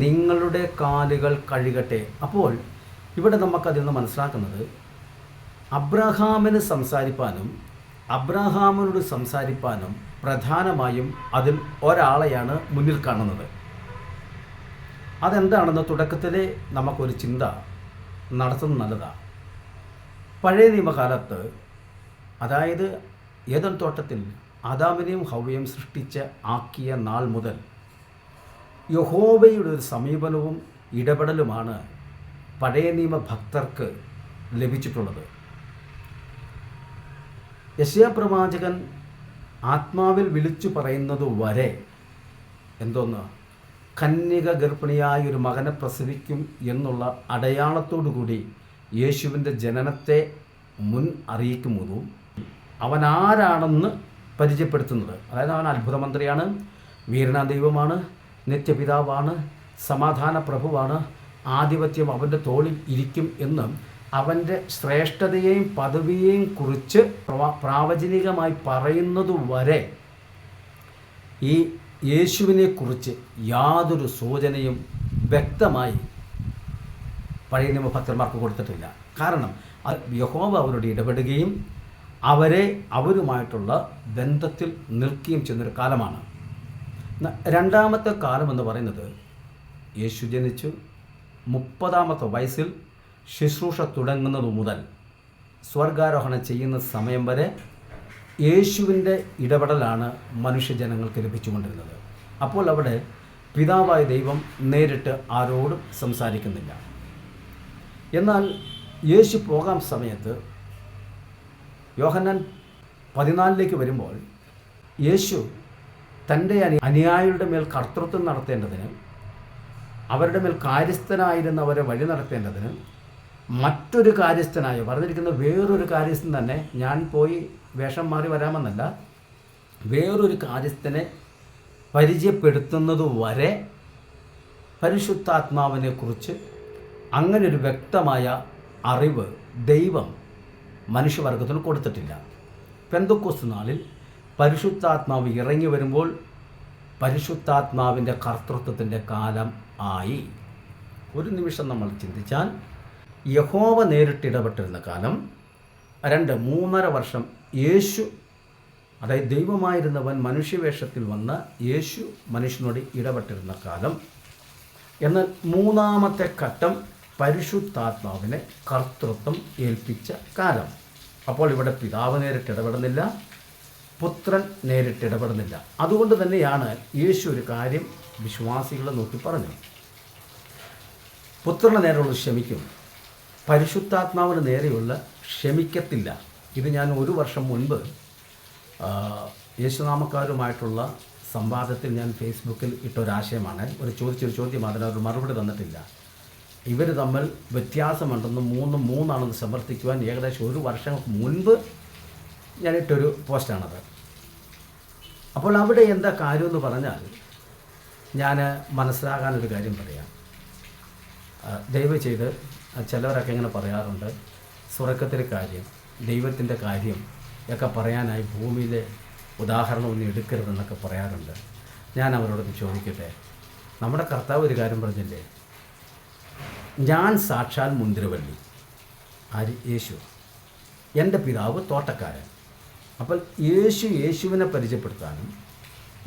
S2: നിങ്ങളുടെ കാലുകൾ കഴുകട്ടെ. അപ്പോൾ ഇവിടെ നമുക്കതിൽ നിന്ന് മനസ്സിലാക്കുന്നത് അബ്രഹാമിന് സംസാരിപ്പാനും അബ്രഹാമിനോട് സംസാരിപ്പാനും പ്രധാനമായും അതിൽ ഒരാളെയാണ് മുന്നിൽ കാണുന്നത്. അതെന്താണെന്ന് തുടക്കത്തിലെ നമുക്കൊരു ചിന്ത നടത്തുന്നത് നല്ലതാണ്. പഴയ നിയമകാലത്ത്, അതായത് ഏദൻ തോട്ടത്തിൽ ആദാമിനെയും ഹവ്വയും സൃഷ്ടിച്ച് ആക്കിയ നാൾ മുതൽ യഹോവയുടെ ഒരു സമീപനവും ഇടപെടലുമാണ് പഴയ നിയമ ഭക്തർക്ക് ലഭിച്ചിട്ടുള്ളത്. യെശയ്യാ പ്രവാചകൻ ആത്മാവിൽ വിളിച്ചു പറയുന്നത് വരെ എന്തോന്ന്, കന്യക ഗർഭിണിയായ ഒരു മകനെ പ്രസവിക്കും എന്നുള്ള അടയാളത്തോടു കൂടി യേശുവിൻ്റെ ജനനത്തെ മുൻ അറിയിക്കുന്നതും അവൻ ആരാണെന്ന് പരിചയപ്പെടുത്തുന്നത്. അതായത് അവൻ അത്ഭുതമന്ത്രിയാണ്, വീരനാം ദൈവമാണ്, നിത്യപിതാവാണ്, സമാധാന പ്രഭുവാണ്, ആധിപത്യം അവൻ്റെ തോളിൽ ഇരിക്കും എന്നും അവൻ്റെ ശ്രേഷ്ഠതയെയും പദവിയെയും കുറിച്ച് പ്രാവചനികമായി പറയുന്നതുവരെ ഈ യേശുവിനെക്കുറിച്ച് യാതൊരു സൂചനയും വ്യക്തമായി പഴയ നിയമ ഭക്തന്മാർക്ക് കൊടുത്തിട്ടില്ല. കാരണം യഹോവ അവരോട് ഇടപെടുകയും അവരുമായിട്ടുള്ള ബന്ധത്തിൽ നിൽക്കുകയും ചെയ്യുന്നൊരു കാലമാണ്. 2ാമത്തെ കാലം എന്ന് പറയുന്നത് യേശു ജനിച്ചു 30-ാമത്തെ വയസ്സിൽ ശുശ്രൂഷ തുടങ്ങുന്നത് മുതൽ സ്വർഗാരോഹണം ചെയ്യുന്ന സമയം വരെ യേശുവിൻ്റെ ഇടപെടലാണ് മനുഷ്യജനങ്ങൾക്ക് ലഭിച്ചുകൊണ്ടിരുന്നത്. അപ്പോൾ അവിടെ പിതാവായ ദൈവം നേരിട്ട് ആരോടും സംസാരിക്കുന്നില്ല. എന്നാൽ യേശു പോകാൻ സമയത്ത് യോഹന്നാൻ 14 വരുമ്പോൾ യേശു തൻ്റെ അനുയായികളുടെ മേൽ കർത്തൃത്വം നടത്തേണ്ടതിന്, അവരുടെ മേൽ കാര്യസ്ഥനായിരുന്നവരെ വഴി നടത്തേണ്ടതിന് മറ്റൊരു കാര്യസ്ഥനായ, പറഞ്ഞിരിക്കുന്ന വേറൊരു കാര്യസ്ഥൻ തന്നെ, ഞാൻ പോയി വേഷം മാറി വരാമെന്നല്ല, വേറൊരു കാര്യസ്ഥനെ പരിചയപ്പെടുത്തുന്നത് വരെ പരിശുദ്ധാത്മാവിനെക്കുറിച്ച് അങ്ങനൊരു വ്യക്തമായ അറിവ് ദൈവം മനുഷ്യവർഗത്തിന് കൊടുത്തിട്ടില്ല. പെന്തക്കോസ്ത് നാളിൽ പരിശുദ്ധാത്മാവ് ഇറങ്ങി വരുമ്പോൾ പരിശുദ്ധാത്മാവിൻ്റെ കർത്തൃത്വത്തിൻ്റെ കാലം ആയി. ഒരു നിമിഷം നമ്മൾ ചിന്തിച്ചാൽ, യഹോവ നേരിട്ടിടപെട്ടിരുന്ന കാലം, 3.5 വർഷം യേശു, അതായത് ദൈവമായിരുന്നവൻ മനുഷ്യവേഷത്തിൽ വന്ന യേശു മനുഷ്യനോട് ഇടപെട്ടിരുന്ന കാലം. എന്നാൽ മൂന്നാമത്തെ ഘട്ടം പരിശുദ്ധാത്മാവിനെ കർത്തൃത്വം ഏൽപ്പിച്ച കാലം. അപ്പോൾ ഇവിടെ പിതാവ് നേരിട്ടിടപെടുന്നില്ല, പുത്രൻ നേരിട്ടിടപെടുന്നില്ല. അതുകൊണ്ട് തന്നെയാണ് യേശു ഒരു കാര്യം വിശ്വാസികളെ നോക്കി പറഞ്ഞു, പുത്രന് നേരെയുള്ള ക്ഷമിക്കും, പരിശുദ്ധാത്മാവിന് നേരെയുള്ള ക്ഷമിക്കത്തില്ല. ഇത് ഞാൻ 1 വർഷം മുൻപ് യേശുനാമക്കാരുമായിട്ടുള്ള സംവാദത്തിൽ ഞാൻ ഫേസ്ബുക്കിൽ ഇട്ടൊരാശയമാണ്. ചോദിച്ചൊരു ചോദ്യം, അതിനൊരു മറുപടി തന്നിട്ടില്ല. ഇവർ തമ്മിൽ വ്യത്യാസമുണ്ടെന്നും 3 ആണെന്ന് സമർത്ഥിക്കുവാൻ ഏകദേശം 1 വർഷം മുൻപ് ഞാനിട്ടൊരു പോസ്റ്റാണത്. അപ്പോൾ അവിടെ എന്താ കാര്യമെന്ന് പറഞ്ഞാൽ, ഞാൻ മനസ്സിലാകാനൊരു കാര്യം പറയാം. ദയവ് ചെയ്ത് ചിലവരൊക്കെ ഇങ്ങനെ പറയാറുണ്ട്, സ്വർഗ്ഗത്തിലെ കാര്യം, ദൈവത്തിൻ്റെ കാര്യം ഒക്കെ പറയാനായി ഭൂമിയിലെ ഉദാഹരണമൊന്നും എടുക്കരുതെന്നൊക്കെ പറയാറുണ്ട്. ഞാൻ അവരോടൊന്ന് ചോദിക്കട്ടെ, നമ്മുടെ കർത്താവ് ഒരു കാര്യം പറഞ്ഞില്ലേ, ഞാൻ സാക്ഷാൽ മുന്തിരിവള്ളി, ആര്? യേശു. എൻ്റെ പിതാവ് തോട്ടക്കാരൻ. അപ്പോൾ യേശുവിനെ പരിചയപ്പെടുത്താനും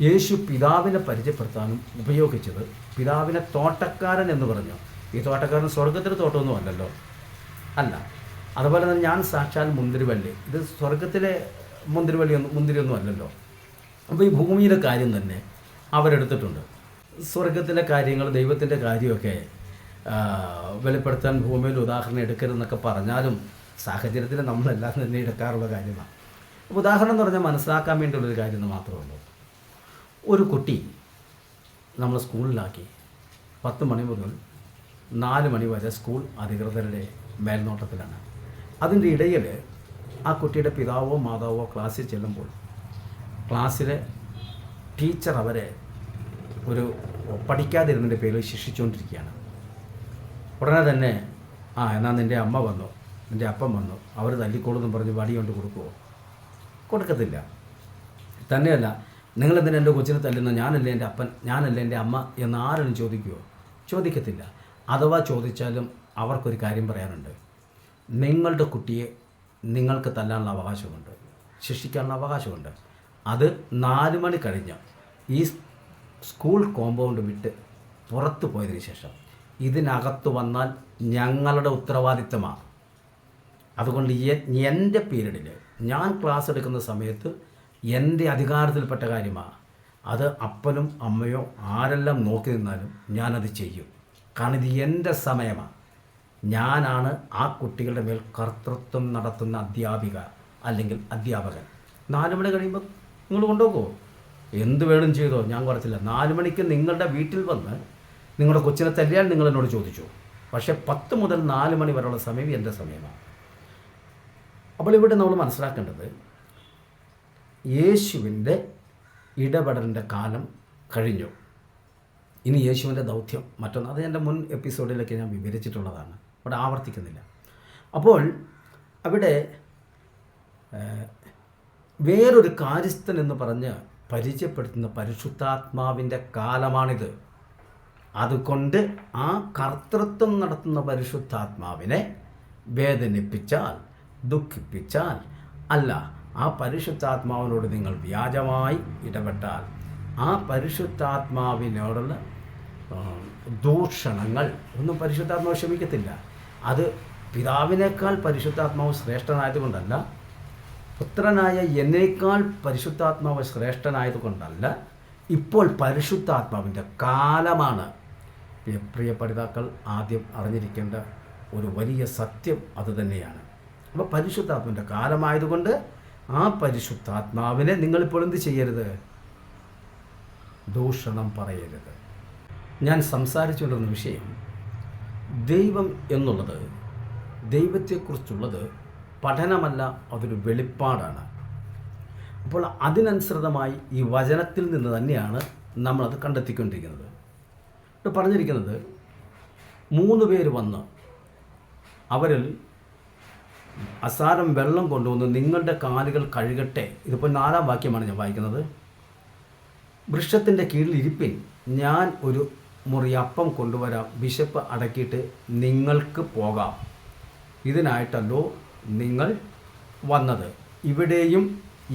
S2: യേശു പിതാവിനെ പരിചയപ്പെടുത്താനും ഉപയോഗിച്ചത് പിതാവിനെ തോട്ടക്കാരൻ എന്ന് പറഞ്ഞു. ഈ തോട്ടക്കാരൻ സ്വർഗത്തിലെ തോട്ടമൊന്നും അല്ലല്ലോ, അല്ല. അതുപോലെ തന്നെ ഞാൻ സാക്ഷാൽ മുന്തിരിവള്ളി, ഇത് സ്വർഗത്തിലെ മുന്തിരിയൊന്നും അല്ലല്ലോ. അപ്പോൾ ഈ ഭൂമിയിലെ കാര്യം തന്നെ അവരെടുത്തിട്ടുണ്ട്. സ്വർഗത്തിലെ കാര്യങ്ങൾ, ദൈവത്തിൻ്റെ കാര്യമൊക്കെ വെളിപ്പെടുത്താൻ ഭൂമിയിൽ ഉദാഹരണം എടുക്കരുതെന്നൊക്കെ പറഞ്ഞാലും സാഹചര്യത്തിൽ നമ്മളെല്ലാം തന്നെ എടുക്കാറുള്ള കാര്യമാണ്. അപ്പോൾ ഉദാഹരണം എന്ന് പറഞ്ഞാൽ മനസ്സിലാക്കാൻ വേണ്ടിയുള്ളൊരു കാര്യം മാത്രമേ ഉള്ളൂ. ഒരു കുട്ടി നമ്മൾ സ്കൂളിലാക്കി 10 മണി മുതൽ 4 മണി വരെ സ്കൂൾ അധികൃതരുടെ മേൽനോട്ടത്തിലാണ്. അതിൻ്റെ ഇടയിൽ ആ കുട്ടിയുടെ പിതാവോ മാതാവോ ക്ലാസ്സിൽ ചെല്ലുമ്പോൾ ക്ലാസ്സിലെ ടീച്ചർ അവരെ ഒരു പഠിക്കാതിരുന്നതിൻ്റെ പേരിൽ ശിക്ഷിച്ചുകൊണ്ടിരിക്കുകയാണ്. ഉടനെ തന്നെ എന്നാൽ നിൻ്റെ അമ്മ വന്നു, നിൻ്റെ അപ്പം വന്നു, അവർ തല്ലിക്കോളെന്നും പറഞ്ഞ് വടി കൊണ്ട് കൊടുക്കുമോ? കൊടുക്കത്തില്ല. തന്നെയല്ല, നിങ്ങളെന്തിനാ എൻ്റെ കൊച്ചിനെ തല്ലുന്ന, ഞാനല്ലേ എൻ്റെ അപ്പൻ, ഞാനല്ലേ എൻ്റെ അമ്മ എന്ന് ആരെങ്കിലും ചോദിക്കുമോ? ചോദിക്കത്തില്ല. അഥവാ ചോദിച്ചാലും അവർക്കൊരു കാര്യം പറയാനുണ്ട്, നിങ്ങളുടെ കുട്ടിയെ നിങ്ങൾക്ക് തല്ലാനുള്ള അവകാശമുണ്ട്, ശിക്ഷിക്കാനുള്ള അവകാശമുണ്ട്. അത് 4 മണി കഴിഞ്ഞ് ഈ സ്കൂൾ കോമ്പൗണ്ട് വിട്ട് പുറത്തു പോയതിന് ശേഷം ഇതിനകത്ത് വന്നാൽ ഞങ്ങളുടെ ഉത്തരവാദിത്തമാണ്. അതുകൊണ്ട് എൻ്റെ പീരീഡിൽ ഞാൻ ക്ലാസ് എടുക്കുന്ന സമയത്ത് എൻ്റെ അധികാരത്തിൽപ്പെട്ട കാര്യമാണ്. അത് അപ്പനും അമ്മയോ ആരെല്ലാം നോക്കി നിന്നാലും ഞാനത് ചെയ്യും. കാരണം ഇത് എൻ്റെ സമയമാണ്. ഞാനാണ് ആ കുട്ടികളുടെ മേൽ കർത്തൃത്വം നടത്തുന്ന അധ്യാപിക അല്ലെങ്കിൽ അധ്യാപകൻ. 4 മണി കഴിയുമ്പോൾ നിങ്ങൾ കൊണ്ടുപോകുമോ? എന്ത് വേണം ചെയ്തോ, ഞാൻ കുറച്ചില്ല. 4 മണിക്ക് നിങ്ങളുടെ വീട്ടിൽ വന്ന് നിങ്ങളുടെ കൊച്ചിനെ തല്ലിയാൽ നിങ്ങൾ എന്നോട് ചോദിച്ചു. പക്ഷേ 10 മുതൽ 4 മണി വരെയുള്ള സമയം എൻ്റെ സമയമാണ്. അപ്പോൾ ഇവിടെ നമ്മൾ മനസ്സിലാക്കേണ്ടത്, യേശുവിൻ്റെ ഇടപെടലിൻ്റെ കാലം കഴിഞ്ഞു. ഇനി യേശുവിൻ്റെ ദൗത്യം മറ്റൊന്ന്, അത് എൻ്റെ മുൻ എപ്പിസോഡിലൊക്കെ ഞാൻ വിവരിച്ചിട്ടുള്ളതാണ്, അവിടെ ആവർത്തിക്കുന്നില്ല. അപ്പോൾ അവിടെ വേറൊരു കാര്യസ്ഥൻ എന്ന് പറഞ്ഞ് പരിചയപ്പെടുത്തുന്ന പരിശുദ്ധാത്മാവിൻ്റെ കാലമാണിത്. അതുകൊണ്ട് ആ കർത്തൃത്വം നടത്തുന്ന പരിശുദ്ധാത്മാവിനെ വേദനിപ്പിച്ചാൽ, ദുഃഖിപ്പിച്ചാൽ, അല്ല ആ പരിശുദ്ധാത്മാവിനോട് നിങ്ങൾ വ്യാജമായി ഇടപെട്ടാൽ, ആ പരിശുദ്ധാത്മാവിനോടുള്ള ദൂഷണങ്ങൾ ഒന്നും പരിശുദ്ധാത്മാവ് ക്ഷമിക്കത്തില്ല. അത് പിതാവിനേക്കാൾ പരിശുദ്ധാത്മാവ് ശ്രേഷ്ഠനായതുകൊണ്ടല്ല, പുത്രനായ എന്നേക്കാൾ പരിശുദ്ധാത്മാവ് ശ്രേഷ്ഠനായതുകൊണ്ടല്ല, ഇപ്പോൾ പരിശുദ്ധാത്മാവിൻ്റെ കാലമാണ്. പ്രിയ പഠിതാക്കൾ ആദ്യം അറിഞ്ഞിരിക്കേണ്ട ഒരു വലിയ സത്യം അതുതന്നെയാണ്. അപ്പോൾ പരിശുദ്ധാത്മാവിൻ്റെ കാലമായതുകൊണ്ട് ആ പരിശുദ്ധാത്മാവിനെ നിങ്ങളിപ്പോൾ എന്ത് ചെയ്യരുത്? ദൂഷണം പറയരുത്. ഞാൻ സംസാരിച്ചുകൊണ്ടിരുന്ന വിഷയം ദൈവം എന്നുള്ളത്, ദൈവത്തെക്കുറിച്ചുള്ളത് പഠനമല്ല, അതൊരു വെളിപ്പാടാണ്. അപ്പോൾ അതിനനുസൃതമായി ഈ വചനത്തിൽ നിന്ന് തന്നെയാണ് നമ്മളത് കണ്ടെത്തിക്കൊണ്ടിരിക്കുന്നത്. ഇവിടെ പറഞ്ഞിരിക്കുന്നത് 3 പേര് വന്ന് അവരിൽ അസാരം വെള്ളം കൊണ്ടുവന്ന് നിങ്ങളുടെ കാലുകൾ കഴുകട്ടെ. ഇതിപ്പോൾ 4-ാം വാക്യമാണ് ഞാൻ വായിക്കുന്നത്. വൃക്ഷത്തിൻ്റെ കീഴിൽ ഇരിപ്പിൻ, ഞാൻ ഒരു മുറി അപ്പം കൊണ്ടുവരാം, വിശപ്പ് അടക്കിയിട്ട് നിങ്ങൾക്ക് പോകാം, ഇതിനായിട്ടല്ലോ നിങ്ങൾ വന്നത്. ഇവിടെയും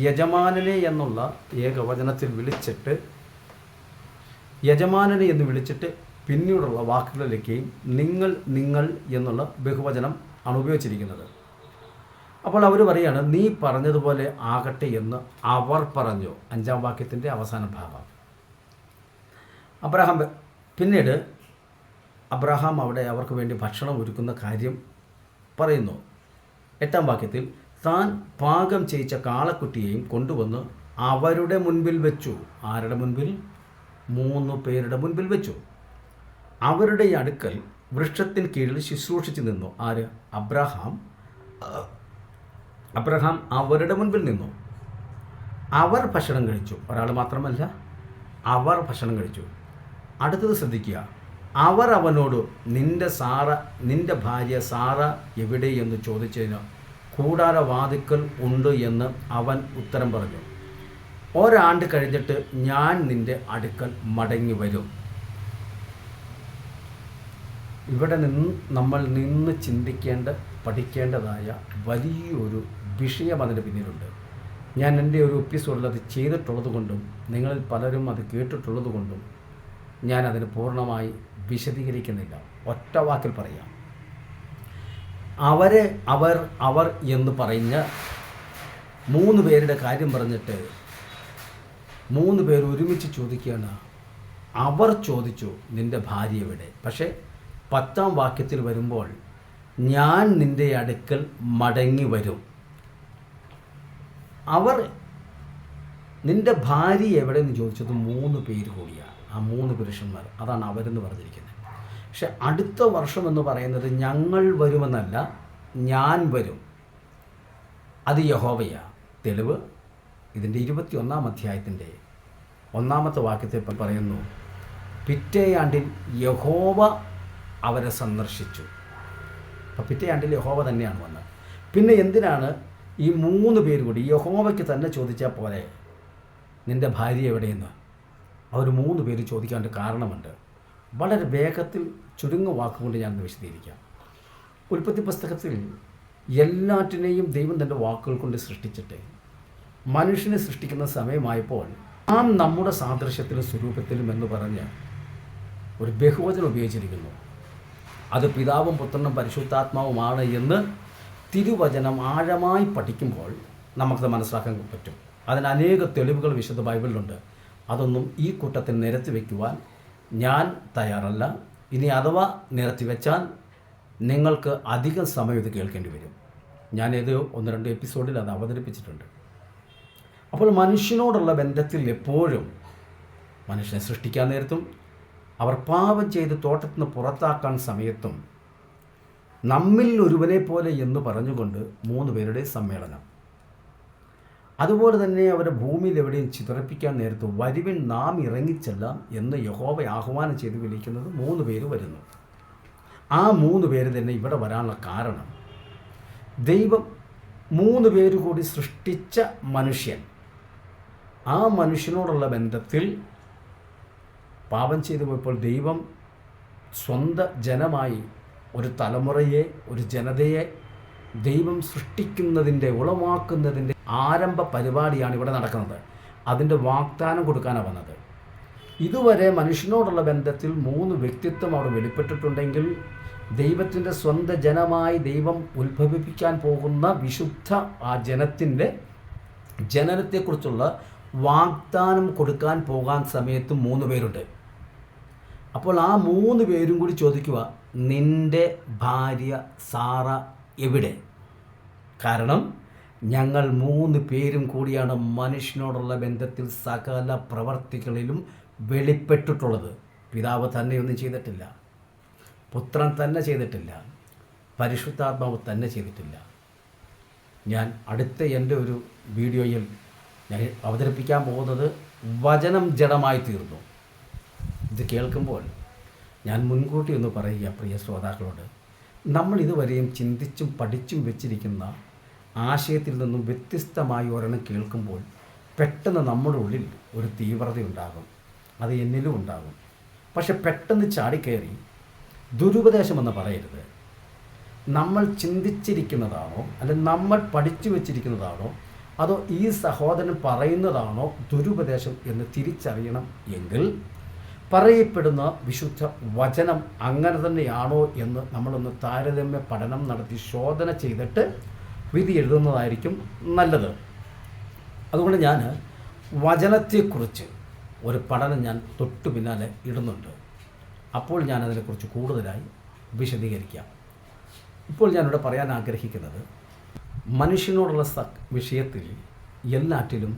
S2: യജമാനനെ എന്നുള്ള ഏകവചനത്തിൽ വിളിച്ചിട്ട്, യജമാനനെ എന്ന് വിളിച്ചിട്ട് പിന്നീടുള്ള വാക്കുകളിലേക്കും നിങ്ങൾ എന്നുള്ള ബഹുവചനം ആണ് ഉപയോഗിച്ചിരിക്കുന്നത്. അപ്പോൾ അവർ പറയാണ്, നീ പറഞ്ഞതുപോലെ ആകട്ടെ എന്ന് അവർ പറഞ്ഞു. 5-ാം വാക്യത്തിൻ്റെ അവസാന ഭാഗം. പിന്നീട് അബ്രഹാം അവിടെ അവർക്ക് വേണ്ടി ഭക്ഷണം ഒരുക്കുന്ന കാര്യം പറയുന്നു. 8-ാം വാക്യത്തിൽ താൻ പാകം ചെയ്യിച്ച കാളക്കുട്ടിയെയും കൊണ്ടുവന്ന് അവരുടെ മുൻപിൽ വെച്ചു. ആരുടെ മുൻപിൽ? 3 പേരുടെ മുൻപിൽ വെച്ചു. അവരുടെ അടുക്കൽ വൃക്ഷത്തിന് കീഴിൽ ശുശ്രൂഷിച്ച് നിന്നു. ആര്? അബ്രഹാം അവരുടെ മുൻപിൽ നിന്നു. അവർ ഭക്ഷണം കഴിച്ചു. ഒരാൾ മാത്രമല്ല, അവർ ഭക്ഷണം കഴിച്ചു. അടുത്തത് ശ്രദ്ധിക്കുക. അവർ അവനോട് നിന്റെ ഭാര്യ സാറ എവിടെ എന്ന് ചോദിച്ചതിന് കൂടാരവാതിക്കൽ ഉണ്ട് എന്ന് അവൻ ഉത്തരം പറഞ്ഞു. 1 ആണ്ട് കഴിഞ്ഞിട്ട് ഞാൻ നിന്റെ അടുക്കൽ മടങ്ങി വരും. ഇവിടെ നമ്മൾ പഠിക്കേണ്ടതായ വലിയൊരു വിഷയം അതിൻ്റെ പിന്നിലുണ്ട്. ഞാൻ എൻ്റെ ഒരു എപ്പിസോഡിൽ അത് ചെയ്തിട്ടുള്ളത് കൊണ്ടും നിങ്ങളിൽ പലരും അത് കേട്ടിട്ടുള്ളത് കൊണ്ടും ഞാൻ അതിന് പൂർണ്ണമായി വിശദീകരിക്കുന്നില്ല. ഒറ്റ വാക്കിൽ പറയാം. അവർ എന്ന് പറഞ്ഞ 3 പേരുടെ കാര്യം പറഞ്ഞിട്ട് 3 പേർ ഒരുമിച്ച് ചോദിക്കുകയാണ്. അവർ ചോദിച്ചു, നിൻ്റെ ഭാര്യ എവിടെ? പക്ഷേ 10-ാം വാക്യത്തിൽ വരുമ്പോൾ ഞാൻ നിൻ്റെ അടുക്കൽ മടങ്ങി വരും. അവർ നിൻ്റെ ഭാര്യ എവിടെയെന്ന് ചോദിച്ചത് 3 പേര് കൂടിയാണ്. ആ 3 പുരുഷന്മാർ, അതാണ് അവരെന്ന് പറഞ്ഞിരിക്കുന്നത്. പക്ഷെ അടുത്ത വർഷം എന്ന് പറയുന്നത് ഞങ്ങൾ വരുമെന്നല്ല, ഞാൻ വരും. അത് യഹോവയാണ്. തെളിവ് ഇതിൻ്റെ 21-ാം അധ്യായത്തിൻ്റെ 1-ാമത്തെ വാക്യത്തിൽ പറയുന്നു, പിറ്റേയാണ്ടിൽ യഹോവ അവരെ സന്ദർശിച്ചു. അപ്പോൾ പിറ്റേയാണ്ടിൽ യഹോവ തന്നെയാണ് വന്നത്. പിന്നെ എന്തിനാണ് ഈ 3 പേര് കൂടി? യഹോവയ്ക്ക് തന്നെ ചോദിച്ചാൽ പോലെ നിൻ്റെ ഭാര്യ എവിടെയെന്ന് അവർ 3 പേര് ചോദിക്കാണ്ട് കാരണമുണ്ട്. വളരെ വേഗത്തിൽ ചുരുങ്ങുന്ന വാക്കുകൊണ്ട് ഞാൻ വിശദീകരിക്കാം. ഉൽപ്പത്തി പുസ്തകത്തിൽ എല്ലാറ്റിനെയും ദൈവം തൻ്റെ വാക്കുകൾ കൊണ്ട് സൃഷ്ടിച്ചിട്ട് മനുഷ്യനെ സൃഷ്ടിക്കുന്ന സമയമായപ്പോൾ നാം നമ്മുടെ സാദൃശ്യത്തിലും സ്വരൂപത്തിലും എന്ന് പറഞ്ഞ് ഒരു ബഹുവചനം ഉപയോഗിച്ചിരിക്കുന്നു. അത് പിതാവും പുത്രനും പരിശുദ്ധാത്മാവുമാണ് എന്ന് തിരുവചനം ആഴമായി പഠിക്കുമ്പോൾ നമുക്കത് മനസ്സിലാക്കാൻ പറ്റും. അതിന് അനേക തെളിവുകൾ വിശുദ്ധ ബൈബിളിലുണ്ട്. അതൊന്നും ഈ കൂട്ടത്തിൽ നിരത്തി വയ്ക്കുവാൻ ഞാൻ തയ്യാറല്ല. ഇനി അഥവാ നിരത്തി വെച്ചാൽ നിങ്ങൾക്ക് അധികം സമയം ഇത് കേൾക്കേണ്ടി വരും. ഞാനിത് 1-2 എപ്പിസോഡിൽ അത് അവതരിപ്പിച്ചിട്ടുണ്ട്. അപ്പോൾ മനുഷ്യനോടുള്ള ബന്ധത്തിൽ എപ്പോഴും മനുഷ്യനെ സൃഷ്ടിക്കാൻ നേരത്തും അവർ പാപം ചെയ്ത് തോട്ടത്തിൽ നിന്ന് പുറത്താക്കാൻ സമയത്തും നമ്മിൽ ഒരുവനെ പോലെ എന്ന് പറഞ്ഞുകൊണ്ട് 3 പേരുടെ സമ്മേളനം. അതുപോലെ തന്നെ അവരെ ഭൂമിയിൽ എവിടെയും ചിതറിപ്പിക്കാൻ നേരത്ത് വരുവിൻ നാം ഇറങ്ങിച്ചെല്ലാം എന്ന് യഹോവ ആഹ്വാനം ചെയ്ത് വിളിക്കുന്നത് 3 പേര് വരുന്നു. ആ 3 പേര് തന്നെ ഇവിടെ വരാനുള്ള കാരണം ദൈവം 3 പേര് കൂടി സൃഷ്ടിച്ച മനുഷ്യൻ, ആ മനുഷ്യനോടുള്ള ബന്ധത്തിൽ പാപം ചെയ്തു പോയപ്പോൾ ദൈവം സ്വന്തം ജനമായി ഒരു തലമുറയെ, ഒരു ജനതയെ ദൈവം സൃഷ്ടിക്കുന്നതിൻ്റെ, ഉളവാക്കുന്നതിൻ്റെ ആരംഭ പരിപാടിയാണ് ഇവിടെ നടക്കുന്നത്. അതിൻ്റെ വാഗ്ദാനം കൊടുക്കാനാണ് വന്നത്. ഇതുവരെ മനുഷ്യനോടുള്ള ബന്ധത്തിൽ 3 വ്യക്തിത്വം അവിടെ വെളിപ്പെട്ടിട്ടുണ്ടെങ്കിൽ ദൈവത്തിൻ്റെ സ്വന്തം ജനമായി ദൈവം ഉത്ഭവിപ്പിക്കാൻ പോകുന്ന വിശുദ്ധ ആ ജനനത്തെക്കുറിച്ചുള്ള വാഗ്ദാനം കൊടുക്കാൻ പോകാൻ സമയത്ത് 3 പേരുണ്ട്. അപ്പോൾ ആ 3 പേരും കൂടി ചോദിക്കുക, നിൻ്റെ ഭാര്യ സാറ എവിടെ? കാരണം ഞങ്ങൾ 3 പേരും കൂടിയാണ് മനുഷ്യനോടുള്ള ബന്ധത്തിൽ സകല പ്രവർത്തികളിലും വെളിപ്പെട്ടിട്ടുള്ളത്. പിതാവ് തന്നെയൊന്നും ചെയ്തിട്ടില്ല, പുത്രൻ തന്നെ ചെയ്തിട്ടില്ല, പരിശുദ്ധാത്മാവ് തന്നെ ചെയ്തിട്ടില്ല. ഞാൻ അടുത്ത എൻ്റെ ഒരു വീഡിയോയിൽ ഞാൻ അവതരിപ്പിക്കാൻ പോകുന്നത് വചനം ജഡമായി തീർന്നു. ഇത് കേൾക്കുമ്പോൾ ഞാൻ മുൻകൂട്ടി ഒന്ന് പറയുക പ്രിയ ശ്രോതാക്കളോട്, നമ്മൾ ഇതുവരെയും ചിന്തിച്ചും പഠിച്ചും വെച്ചിരിക്കുന്ന ആശയത്തിൽ നിന്നും വ്യത്യസ്തമായി ഒരെണ്ണം കേൾക്കുമ്പോൾ പെട്ടെന്ന് നമ്മുടെ ഉള്ളിൽ ഒരു തീവ്രതയുണ്ടാകും. അത് എന്നിലും ഉണ്ടാകും. പക്ഷെ പെട്ടെന്ന് ചാടിക്കയറി ദുരുപദേശമെന്ന് പറയരുത്. നമ്മൾ ചിന്തിച്ചിരിക്കുന്നതാണോ അല്ലെങ്കിൽ നമ്മൾ പഠിച്ചു വച്ചിരിക്കുന്നതാണോ അതോ ഈ സഹോദരൻ പറയുന്നതാണോ ദുരുപദേശം എന്ന് തിരിച്ചറിയണം എങ്കിൽ പറയപ്പെടുന്ന വിശുദ്ധ വചനം അങ്ങനെ തന്നെയാണോ എന്ന് നമ്മളൊന്ന് താരതമ്യ പഠനം നടത്തി ശോധന ചെയ്തിട്ട് വിധി എഴുതുന്നതായിരിക്കും നല്ലത്. അതുകൊണ്ട് ഞാൻ വചനത്തെക്കുറിച്ച് ഒരു പഠനം ഞാൻ തൊട്ടു പിന്നാലെ ഇടുന്നുണ്ട്. അപ്പോൾ ഞാനതിനെക്കുറിച്ച് കൂടുതലായി വിശദീകരിക്കാം. ഇപ്പോൾ ഞാനിവിടെ പറയാൻ ആഗ്രഹിക്കുന്നത്, മനുഷ്യനോടുള്ള വിഷയത്തിൽ എല്ലാറ്റിലും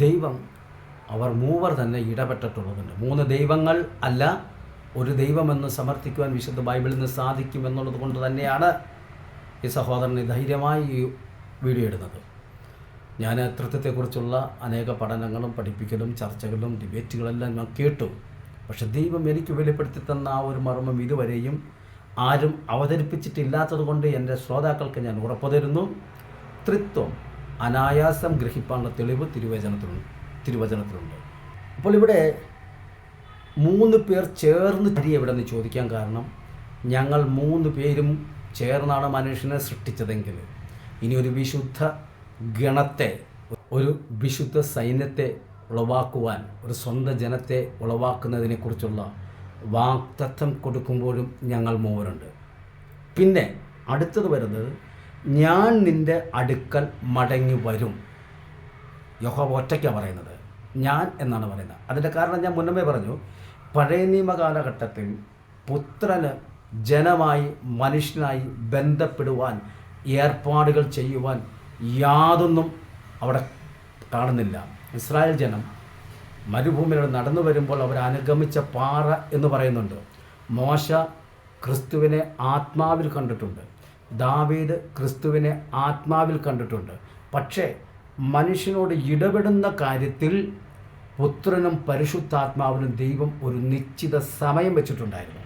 S2: ദൈവം അവർ മൂവർ തന്നെ ഇടപെട്ടിട്ടുള്ളതുണ്ട്. 3 ദൈവങ്ങൾ അല്ല, ഒരു ദൈവമെന്ന് സമർത്ഥിക്കുവാൻ വിശുദ്ധ ബൈബിളിൽ നിന്ന് സാധിക്കുമെന്നുള്ളത് കൊണ്ട് തന്നെയാണ് ഈ സഹോദരന് ധൈര്യമായി ഈ വീഡിയോ ഇടുന്നത്. ഞാൻ തൃത്വത്തെക്കുറിച്ചുള്ള അനേക പഠനങ്ങളും പഠിപ്പിക്കലും ചർച്ചകളും ഡിബേറ്റുകളെല്ലാം ഞാൻ കേട്ടു. പക്ഷെ ദൈവം എനിക്ക് വെളിപ്പെടുത്തി തന്ന ആ ഒരു മർമ്മം ഇതുവരെയും ആരും അവതരിപ്പിച്ചിട്ടില്ലാത്തത് കൊണ്ട് എൻ്റെ ശ്രോതാക്കൾക്ക് ഞാൻ ഉറപ്പു തരുന്നു, ത്രിത്വം അനായാസം ഗ്രഹിപ്പാനുള്ള തെളിവ് തിരുവചനത്തിലുണ്ട്. അപ്പോൾ ഇവിടെ 3 പേർ ചേർന്ന് എവിടെ നിന്ന് ചോദിക്കാൻ കാരണം, ഞങ്ങൾ 3 പേരും ചേർന്നാണ് മനുഷ്യനെ സൃഷ്ടിച്ചതെങ്കിൽ ഇനി ഒരു വിശുദ്ധ ഗണത്തെ, ഒരു വിശുദ്ധ സൈന്യത്തെ ഉളവാക്കുവാൻ, ഒരു സ്വന്തം ജനത്തെ ഉളവാക്കുന്നതിനെക്കുറിച്ചുള്ള വാഗ്ദത്തം കൊടുക്കുമ്പോഴും ഞങ്ങൾ 3 ഉണ്ട്. പിന്നെ അടുത്തത് വരുന്നത്, ഞാൻ നിൻ്റെ അടുക്കൽ മടങ്ങി വരും. യഹോവ ഒറ്റയ്ക്കാണ് പറയുന്നത്, ഞാൻ എന്നാണ് പറയുന്നത്. അതിൻ്റെ കാരണം ഞാൻ മുന്നമേ പറഞ്ഞു. പഴയ നിയമ കാലഘട്ടത്തിൽ പുത്രന് ജനമായി മനുഷ്യനായി ബന്ധപ്പെടുവാൻ, ഏർപ്പാടുകൾ ചെയ്യുവാൻ യാതൊന്നും അവിടെ കാണുന്നില്ല. ഇസ്രായേൽ ജനം മരുഭൂമിയിലൂടെ നടന്നു വരുമ്പോൾ അവർ അനുഗമിച്ച പാറ എന്ന് പറയുന്നുണ്ട്. മോശ ക്രിസ്തുവിനെ ആത്മാവിൽ കണ്ടിട്ടുണ്ട്, ദാവീദ് ക്രിസ്തുവിനെ ആത്മാവിൽ കണ്ടിട്ടുണ്ട്. പക്ഷേ മനുഷ്യനോട് ഇടപെടുന്ന കാര്യത്തിൽ പുത്രനും പരിശുദ്ധാത്മാവിനും ദൈവം ഒരു നിശ്ചിത സമയം വെച്ചിട്ടുണ്ടായിരുന്നു.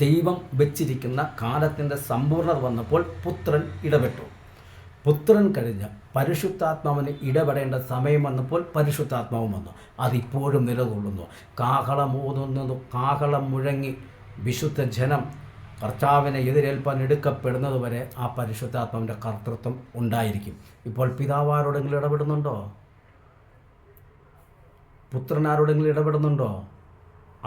S2: ദൈവം വെച്ചിരിക്കുന്ന കാലത്തിൻ്റെ സമ്പൂർണ്ണത വന്നപ്പോൾ പുത്രൻ ഇടപെട്ടു. പുത്രൻ കഴിഞ്ഞ് പരിശുദ്ധാത്മാവിന് ഇടപെടേണ്ട സമയം വന്നപ്പോൾ പരിശുദ്ധാത്മാവും വന്നു. അതിപ്പോഴും നിലകൊള്ളുന്നു. കാഹളം മുഴങ്ങി വിശുദ്ധ ജനം കർത്താവിനെ എതിരേൽപ്പാൻ എടുക്കപ്പെടുന്നത് വരെ ആ പരിശുദ്ധാത്മാവിൻ്റെ കർത്തൃത്വം ഉണ്ടായിരിക്കും. ഇപ്പോൾ പിതാവ് ആരോടെങ്കിലും ഇടപെടുന്നുണ്ടോ? പുത്രൻ ആരോടെങ്കിലും ഇടപെടുന്നുണ്ടോ?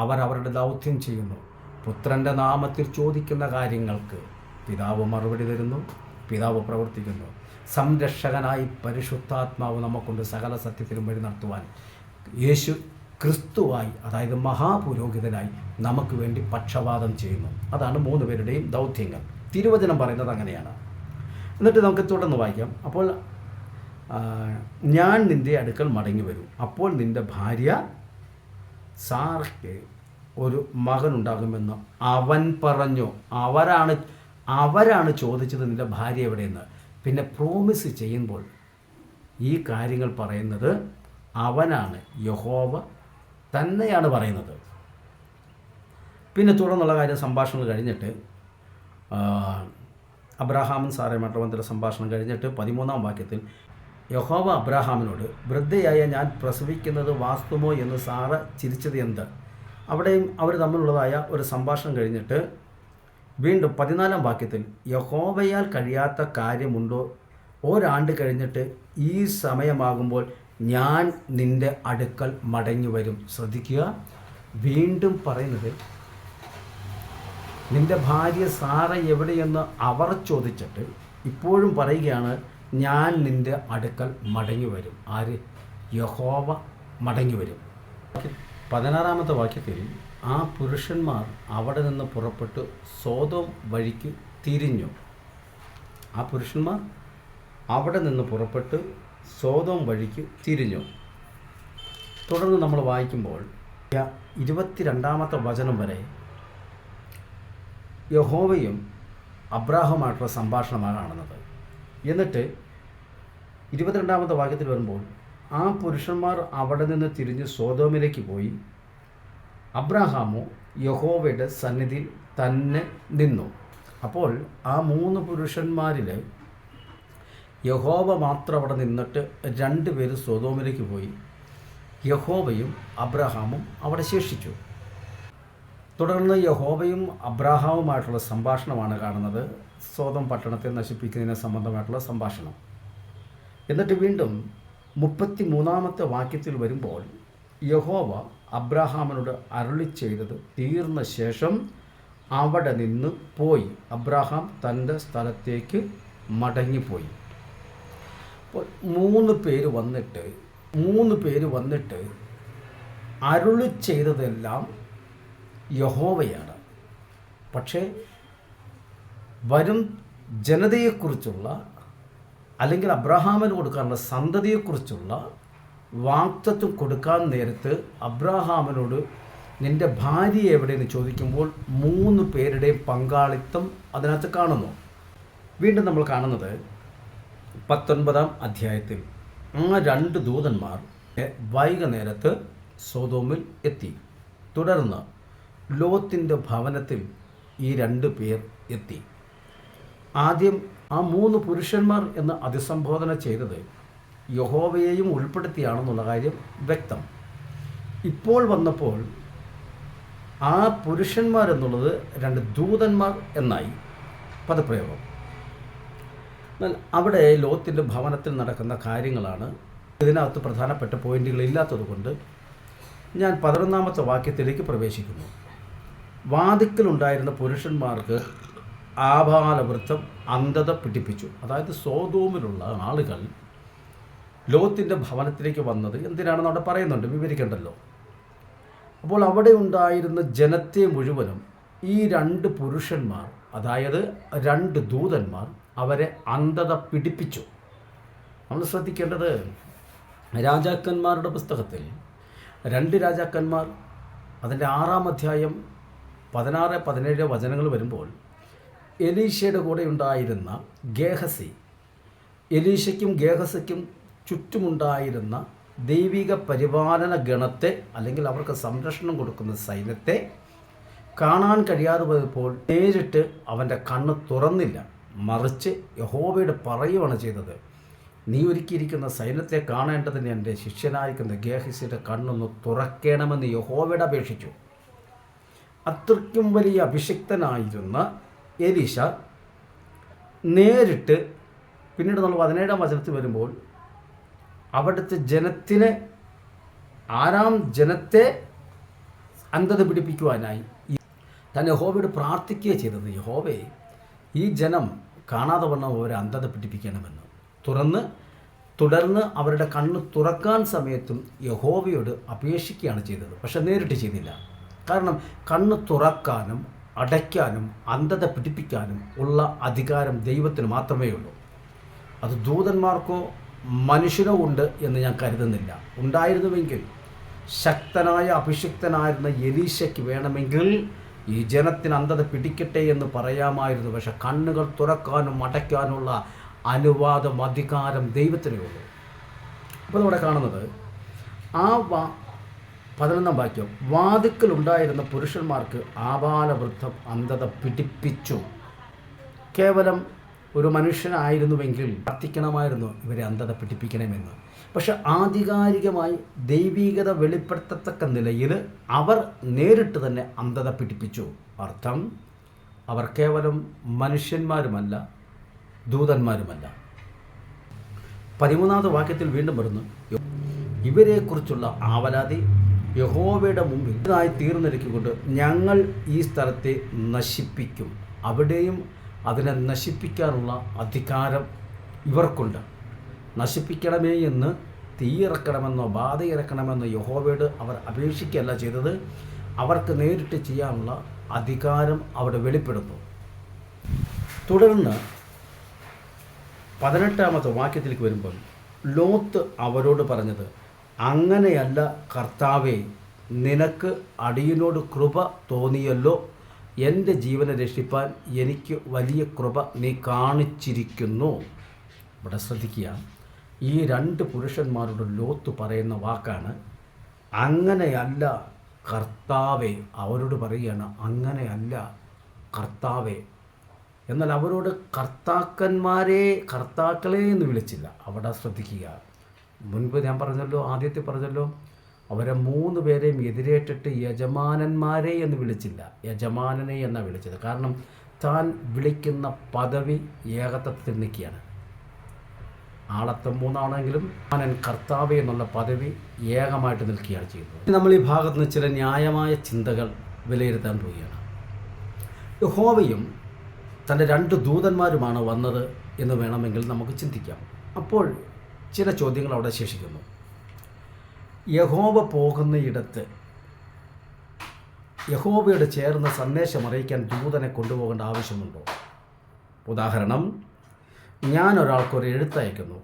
S2: അവരവരുടെ ദൗത്യം ചെയ്യുന്നു. പുത്രൻ്റെ നാമത്തിൽ ചോദിക്കുന്ന കാര്യങ്ങൾക്ക് പിതാവ് മറുപടി തരുന്നു, പിതാവ് പ്രവർത്തിക്കുന്നു. സംരക്ഷകനായി പരിശുദ്ധാത്മാവ് നമുക്കുണ്ട് സകല സത്യത്തിലും വഴി നടത്തുവാൻ. യേശു ക്രിസ്തുവായി, അതായത് മഹാപുരോഹിതനായി നമുക്ക് വേണ്ടി പക്ഷപാതം ചെയ്യുന്നു. അതാണ് 3 പേരുടെയും ദൗത്യങ്ങൾ. തിരുവചനം പറയുന്നത് അങ്ങനെയാണ്. എന്നിട്ട് നമുക്ക് തുടർന്ന് വായിക്കാം. അപ്പോൾ ഞാൻ നിൻ്റെ അടുക്കൽ മടങ്ങി വരും. അപ്പോൾ നിൻ്റെ ഭാര്യ സാറയ്ക്ക് ഒരു മകനുണ്ടാകുമെന്ന് അവൻ പറഞ്ഞു. അവരാണ് ചോദിച്ചത് നിൻ്റെ ഭാര്യ എവിടെയെന്ന്. പിന്നെ പ്രോമിസ് ചെയ്യുമ്പോൾ ഈ കാര്യങ്ങൾ പറയുന്നത് അവനാണ്, യഹോവ തന്നെയാണ് പറയുന്നത്. പിന്നെ തുടർന്നുള്ള കാര്യം സംഭാഷണം കഴിഞ്ഞിട്ട് അബ്രാഹാമും സാറയുമായിട്ടുള്ള സംഭാഷണം കഴിഞ്ഞിട്ട് 13-ാം വാക്യത്തിൽ യഹോവ അബ്രാഹാമിനോട്, വൃദ്ധയായ ഞാൻ പ്രസവിക്കുന്നത് വാസ്തവമോ എന്ന് സാറ ചിരിച്ചത് എന്ത്? അവിടെയും അവർ തമ്മിലുള്ളതായ ഒരു സംഭാഷണം കഴിഞ്ഞിട്ട് വീണ്ടും 14-ാം വാക്യത്തിൽ യഹോവയാൽ കഴിയാത്ത കാര്യമുണ്ടോ? ഒരാണ്ട് കഴിഞ്ഞിട്ട് ഈ സമയമാകുമ്പോൾ ഞാൻ നിൻ്റെ അടുക്കൽ മടങ്ങി വരും. ശ്രദ്ധിക്കുക, വീണ്ടും പറയുന്നത് നിൻ്റെ ഭാര്യ സാറ എവിടെയെന്ന് അവർ ചോദിച്ചിട്ട് ഇപ്പോഴും പറയുകയാണ്, ഞാൻ നിൻ്റെ അടുക്കൽ മടങ്ങി വരും. ആര്? യഹോവ മടങ്ങി വരും. 16-ാമത്തെ വാക്യത്തിൽ ആ പുരുഷന്മാർ അവിടെ നിന്ന് പുറപ്പെട്ട് സോദോം വഴിക്ക് തിരിഞ്ഞു. ആ പുരുഷന്മാർ അവിടെ നിന്ന് പുറപ്പെട്ട് സോദോം വഴിക്ക് തിരിഞ്ഞു. തുടർന്ന് നമ്മൾ വായിക്കുമ്പോൾ 22-ാമത്തെ വചനം വരെ യഹോവയും അബ്രാഹമായിട്ടുള്ള സംഭാഷണമാണ് കാണുന്നത്. എന്നിട്ട് 22-ാമത്തെ വാക്യത്തിൽ വരുമ്പോൾ ആ പുരുഷന്മാർ അവിടെ നിന്ന് തിരിഞ്ഞ് സോദോമിലേക്ക് പോയി. അബ്രാഹാമോ യഹോവയുടെ സന്നിധിയിൽ തന്നെ നിന്നു. അപ്പോൾ ആ 3 പുരുഷന്മാരിൽ യഹോവ മാത്രം അവിടെ നിന്നിട്ട് 2 പേര് സോദോമിലേക്ക് പോയി. യഹോവയും അബ്രാഹാമും അവിടെ ശേഷിച്ചു. തുടർന്ന് യഹോവയും അബ്രാഹാമുമായിട്ടുള്ള സംഭാഷണമാണ് കാണുന്നത്, സോദോം പട്ടണത്തെ നശിപ്പിക്കുന്നതിന് സംബന്ധമായിട്ടുള്ള സംഭാഷണം. എന്നിട്ട് വീണ്ടും 33-ാമത്തെ വാക്യത്തിൽ വരുമ്പോൾ യഹോവ അബ്രാഹാമിനോട് അരുളി ചെയ്തത് തീർന്ന ശേഷം അവിടെ നിന്ന് പോയി അബ്രാഹാം തൻ്റെ സ്ഥലത്തേക്ക് മടങ്ങിപ്പോയി. അപ്പോൾ 3 പേര് വന്നിട്ട് അരുളി ചെയ്തതെല്ലാം യഹോവയാണ്. പക്ഷേ വരും ജനതയെക്കുറിച്ചുള്ള അല്ലെങ്കിൽ അബ്രാഹാമിന് കൊടുക്കാനുള്ള സന്തതിയെക്കുറിച്ചുള്ള വാഗ്ദത്തം കൊടുക്കാൻ നേരത്ത് അബ്രാഹാമിനോട് നിൻ്റെ ഭാര്യ എവിടെയെന്ന് ചോദിക്കുമ്പോൾ 3 പേരുടെയും പങ്കാളിത്തം അതിനകത്ത് കാണുന്നു. വീണ്ടും നമ്മൾ കാണുന്നത് 19-ാം അധ്യായത്തിൽ ആ 2 ദൂതന്മാർ വൈകുന്നേരത്ത് സോദോമിൽ എത്തി. തുടർന്ന് ലോത്തിൻ്റെ ഭവനത്തിൽ ഈ 2 പേർ എത്തി. ആദ്യം ആ 3 പുരുഷന്മാർ എന്ന് അഭിസംബോധന ചെയ്തത് യഹോവയെയും ഉൾപ്പെടുത്തിയാണെന്നുള്ള കാര്യം വ്യക്തം. ഇപ്പോൾ വന്നപ്പോൾ ആ പുരുഷന്മാരെന്നുള്ളത് 2 ദൂതന്മാർ എന്നായി പദപ്രയോഗം. എന്നാൽ അവിടെ ലോത്തിൻ്റെ ഭവനത്തിൽ നടക്കുന്ന കാര്യങ്ങളാണ്. ഇതിനകത്ത് പ്രധാനപ്പെട്ട പോയിന്റുകളില്ലാത്തത് കൊണ്ട് ഞാൻ 11-ാമത്തെ വാക്യത്തിലേക്ക് പ്രവേശിക്കുന്നു. വാതിക്കലുണ്ടായിരുന്ന പുരുഷന്മാർക്ക് ആഭാലവൃത്തം അന്ധത പിടിപ്പിച്ചു. അതായത് സോദോമിലുള്ള ആളുകൾ ലോത്തിൻ്റെ ഭവനത്തിലേക്ക് വന്നത് എന്തിനാണെന്ന് അവിടെ പറയുന്നുണ്ട്, വിവരിക്കണ്ടല്ലോ. അപ്പോൾ അവിടെ ഉണ്ടായിരുന്ന ജനത്തെ മുഴുവനും ഈ 2 പുരുഷന്മാർ, അതായത് 2 ദൂതന്മാർ അവരെ അന്ധത പിടിപ്പിച്ചു. നമ്മൾ ശ്രദ്ധിക്കേണ്ടത് രാജാക്കന്മാരുടെ പുസ്തകത്തിൽ 2 രാജാക്കന്മാർ അതിൻ്റെ 6-ാം അധ്യായം 16-17 വചനങ്ങൾ വരുമ്പോൾ എലീശയുടെ കൂടെ ഉണ്ടായിരുന്ന ഗേഹസി, എലീശയ്ക്കും ഗേഹസിക്കും ചുറ്റുമുണ്ടായിരുന്ന ദൈവിക പരിപാലന ഗണത്തെ അല്ലെങ്കിൽ അവർക്ക് സംരക്ഷണം കൊടുക്കുന്ന സൈന്യത്തെ കാണാൻ കഴിയാതെ പോയപ്പോൾ നേരിട്ട് അവൻ്റെ കണ്ണ് തുറന്നില്ല, മറിച്ച് യഹോവയോട് പറയുകയാണ് ചെയ്തത്, നീ ഒരുക്കിയിരിക്കുന്ന സൈന്യത്തെ കാണേണ്ടതിന് എൻ്റെ ശിഷ്യനായിരിക്കുന്ന ഗേഹസിയുടെ കണ്ണൊന്ന് തുറക്കണമെന്ന് യഹോവയോട് അപേക്ഷിച്ചു. അത്രയ്ക്കും വലിയ അഭിഷിക്തനായിരുന്ന എലീശ നേരിട്ട് പിന്നീട് നമ്മൾ 17-ാം വചനത്തിൽ വരുമ്പോൾ അവിടുത്തെ ജനത്തിനെ, ആരാം ജനത്തെ അന്ധത പിടിപ്പിക്കുവാനായി താൻ യഹോവയോട് പ്രാർത്ഥിക്കുകയാണ് ചെയ്തത്. യഹോവേ, ഈ ജനം കാണാതെ വണ്ണം അവരെ അന്ധത പിടിപ്പിക്കണമെന്ന്. തുടർന്ന് അവരുടെ കണ്ണ് തുറക്കാൻ സമയത്തും യഹോവയോട് അപേക്ഷിക്കുകയാണ് ചെയ്തത്. പക്ഷെ നേരിട്ട് ചെയ്തില്ല. കാരണം കണ്ണ് തുറക്കാനും അടയ്ക്കാനും അന്ധത പിടിപ്പിക്കാനും ഉള്ള അധികാരം ദൈവത്തിന് മാത്രമേ ഉള്ളൂ. അത് ദൂതന്മാർക്കോ മനുഷ്യനോ ഉണ്ട് എന്ന് ഞാൻ കരുതുന്നില്ല. ഉണ്ടായിരുന്നുവെങ്കിൽ ശക്തനായ അഭിഷിക്തനായിരുന്ന എലീശയ്ക്ക് വേണമെങ്കിൽ ഈ ജനത്തിന് അന്ധത പിടിക്കട്ടെ എന്ന് പറയാമായിരുന്നു. പക്ഷെ കണ്ണുകൾ തുറക്കാനും അടയ്ക്കാനുള്ള അനുവാദം, അധികാരം ദൈവത്തിനേ ഉള്ളൂ. അപ്പോൾ ഇവിടെ കാണുന്നത് ആ 11-ാം വാക്യം, വാതിക്കലുണ്ടായിരുന്ന പുരുഷന്മാർക്ക് ആബാലവൃദ്ധം അന്ധത പിടിപ്പിച്ചു. കേവലം ഒരു മനുഷ്യനായിരുന്നുവെങ്കിൽ പ്രാർത്ഥിക്കണമായിരുന്നു ഇവരെ അന്ധത പിടിപ്പിക്കണമെന്ന്. പക്ഷെ ആധികാരികമായി ദൈവീകത വെളിപ്പെടുത്തത്തക്ക നിലയിൽ അവർ നേരിട്ട് തന്നെ അന്ധത പിടിപ്പിച്ചു. അർത്ഥം, അവർ കേവലം മനുഷ്യന്മാരുമല്ല, ദൂതന്മാരുമല്ല. 13-ാമത്തെ വാക്യത്തിൽ വീണ്ടും വരുന്നു, ഇവരെക്കുറിച്ചുള്ള ആവലാതി യഹോവയുടെ മുമ്പിൽ ഇതായി തീർന്നിരിക്കൊണ്ട് ഞങ്ങൾ ഈ സ്ഥലത്തെ നശിപ്പിക്കും. അവിടെയും അതിനെ നശിപ്പിക്കാനുള്ള അധികാരം ഇവർക്കുണ്ട്. നശിപ്പിക്കണമേ എന്ന് തീയിറക്കണമെന്നോ ബാധയിറക്കണമെന്നോ യഹോവയോട് അവർ അപേക്ഷിക്കുകയല്ല ചെയ്തത്. അവർക്ക് നേരിട്ട് ചെയ്യാനുള്ള അധികാരം അവിടെ വെളിപ്പെടുന്നു. തുടർന്ന് 18-ാമത്തെ വാക്യത്തിലേക്ക് വരുമ്പോൾ ലോത്ത് അവരോട് പറഞ്ഞത്, അങ്ങനെയല്ല കർത്താവേ, നിനക്ക് അടിയനോട് കൃപ തോന്നിയല്ലോ. എൻ്റെ ജീവനെ രക്ഷിപ്പാൻ എനിക്ക് വലിയ കൃപ നീ കാണിച്ചിരിക്കുന്നു. ഇവിടെ ശ്രദ്ധിക്കുക, ഈ രണ്ട് പുരുഷന്മാരുടെ ലോത്ത് പറയുന്ന വാക്കാണ് അങ്ങനെയല്ല കർത്താവേ. അവരോട് പറയുകയാണ് അങ്ങനെയല്ല കർത്താവേ. എന്നാൽ അവരോട് കർത്താക്കളെ എന്ന് വിളിച്ചില്ല. അവിടെ ശ്രദ്ധിക്കുക, മുൻപ് ഞാൻ പറഞ്ഞല്ലോ, ആദ്യത്തെ പറഞ്ഞല്ലോ, അവരെ 3 പേരെയും എതിരേറ്റിട്ട് യജമാനന്മാരെ എന്ന് വിളിച്ചില്ല, യജമാനനെ എന്നാണ് വിളിച്ചത്. കാരണം താൻ വിളിക്കുന്ന പദവി ഏകത്വത്തിൽ നിൽക്കുകയാണ്. ആളത്വം 3 ആണെങ്കിലും കർത്താവ് എന്നുള്ള പദവി ഏകമായിട്ട് നിൽക്കുകയാണ് ചെയ്യുന്നത്. നമ്മൾ ഈ ഭാഗത്ത് നിന്ന് ചില ന്യായമായ ചിന്തകൾ വിലയിരുത്താൻ പോവുകയാണ്. യഹോവയും തൻ്റെ 2 ദൂതന്മാരുമാണ് വന്നത് എന്ന് വേണമെങ്കിൽ നമുക്ക് ചിന്തിക്കാം. അപ്പോൾ ചില ചോദ്യങ്ങൾ അവിടെ ശേഷിക്കുന്നു. യഹോവ പോകുന്നയിടത്ത് യഹോവയോട് ചേർന്ന് സന്ദേശം അറിയിക്കാൻ ദൂതനെ കൊണ്ടുപോകേണ്ട ആവശ്യമുണ്ടോ? ഉദാഹരണം, ഞാൻ ഒരാൾക്കൊരു എഴുത്തയക്കുന്നു,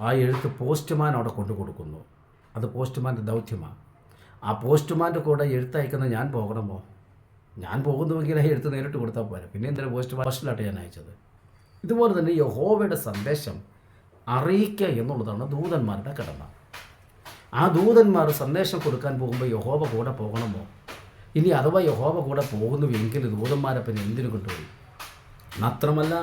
S2: ആ എഴുത്ത് പോസ്റ്റ്മാൻ അവിടെ കൊണ്ടു കൊടുക്കുന്നു. അത് പോസ്റ്റ്മാൻ്റെ ദൗത്യമാണ്. ആ പോസ്റ്റ്മാൻ്റെ കൂടെ എഴുത്തയക്കുന്ന ഞാൻ പോകണമോ? ഞാൻ പോകുന്നുവെങ്കിൽ ആ എഴുത്ത് നേരിട്ട് കൊടുത്താൽ പോരാ, പിന്നെ എന്തിനാണ് പോസ്റ്റ്മാനായിട്ട് ഞാൻ അയച്ചത്? ഇതുപോലെ തന്നെ യഹോവയുടെ സന്ദേശം അറിയിക്കുക എന്നുള്ളതാണ് ദൂതന്മാരുടെ കടമ. ആ ദൂതന്മാർ സന്ദേശം കൊടുക്കാൻ പോകുമ്പോൾ യഹോവ കൂടെ പോകണമോ? ഇനി അഥവാ യഹോവ കൂടെ പോകുന്നുവെങ്കിൽ ദൂതന്മാരെ പിന്നെ എന്തിനു കൊണ്ടുപോയി? മാത്രമല്ല,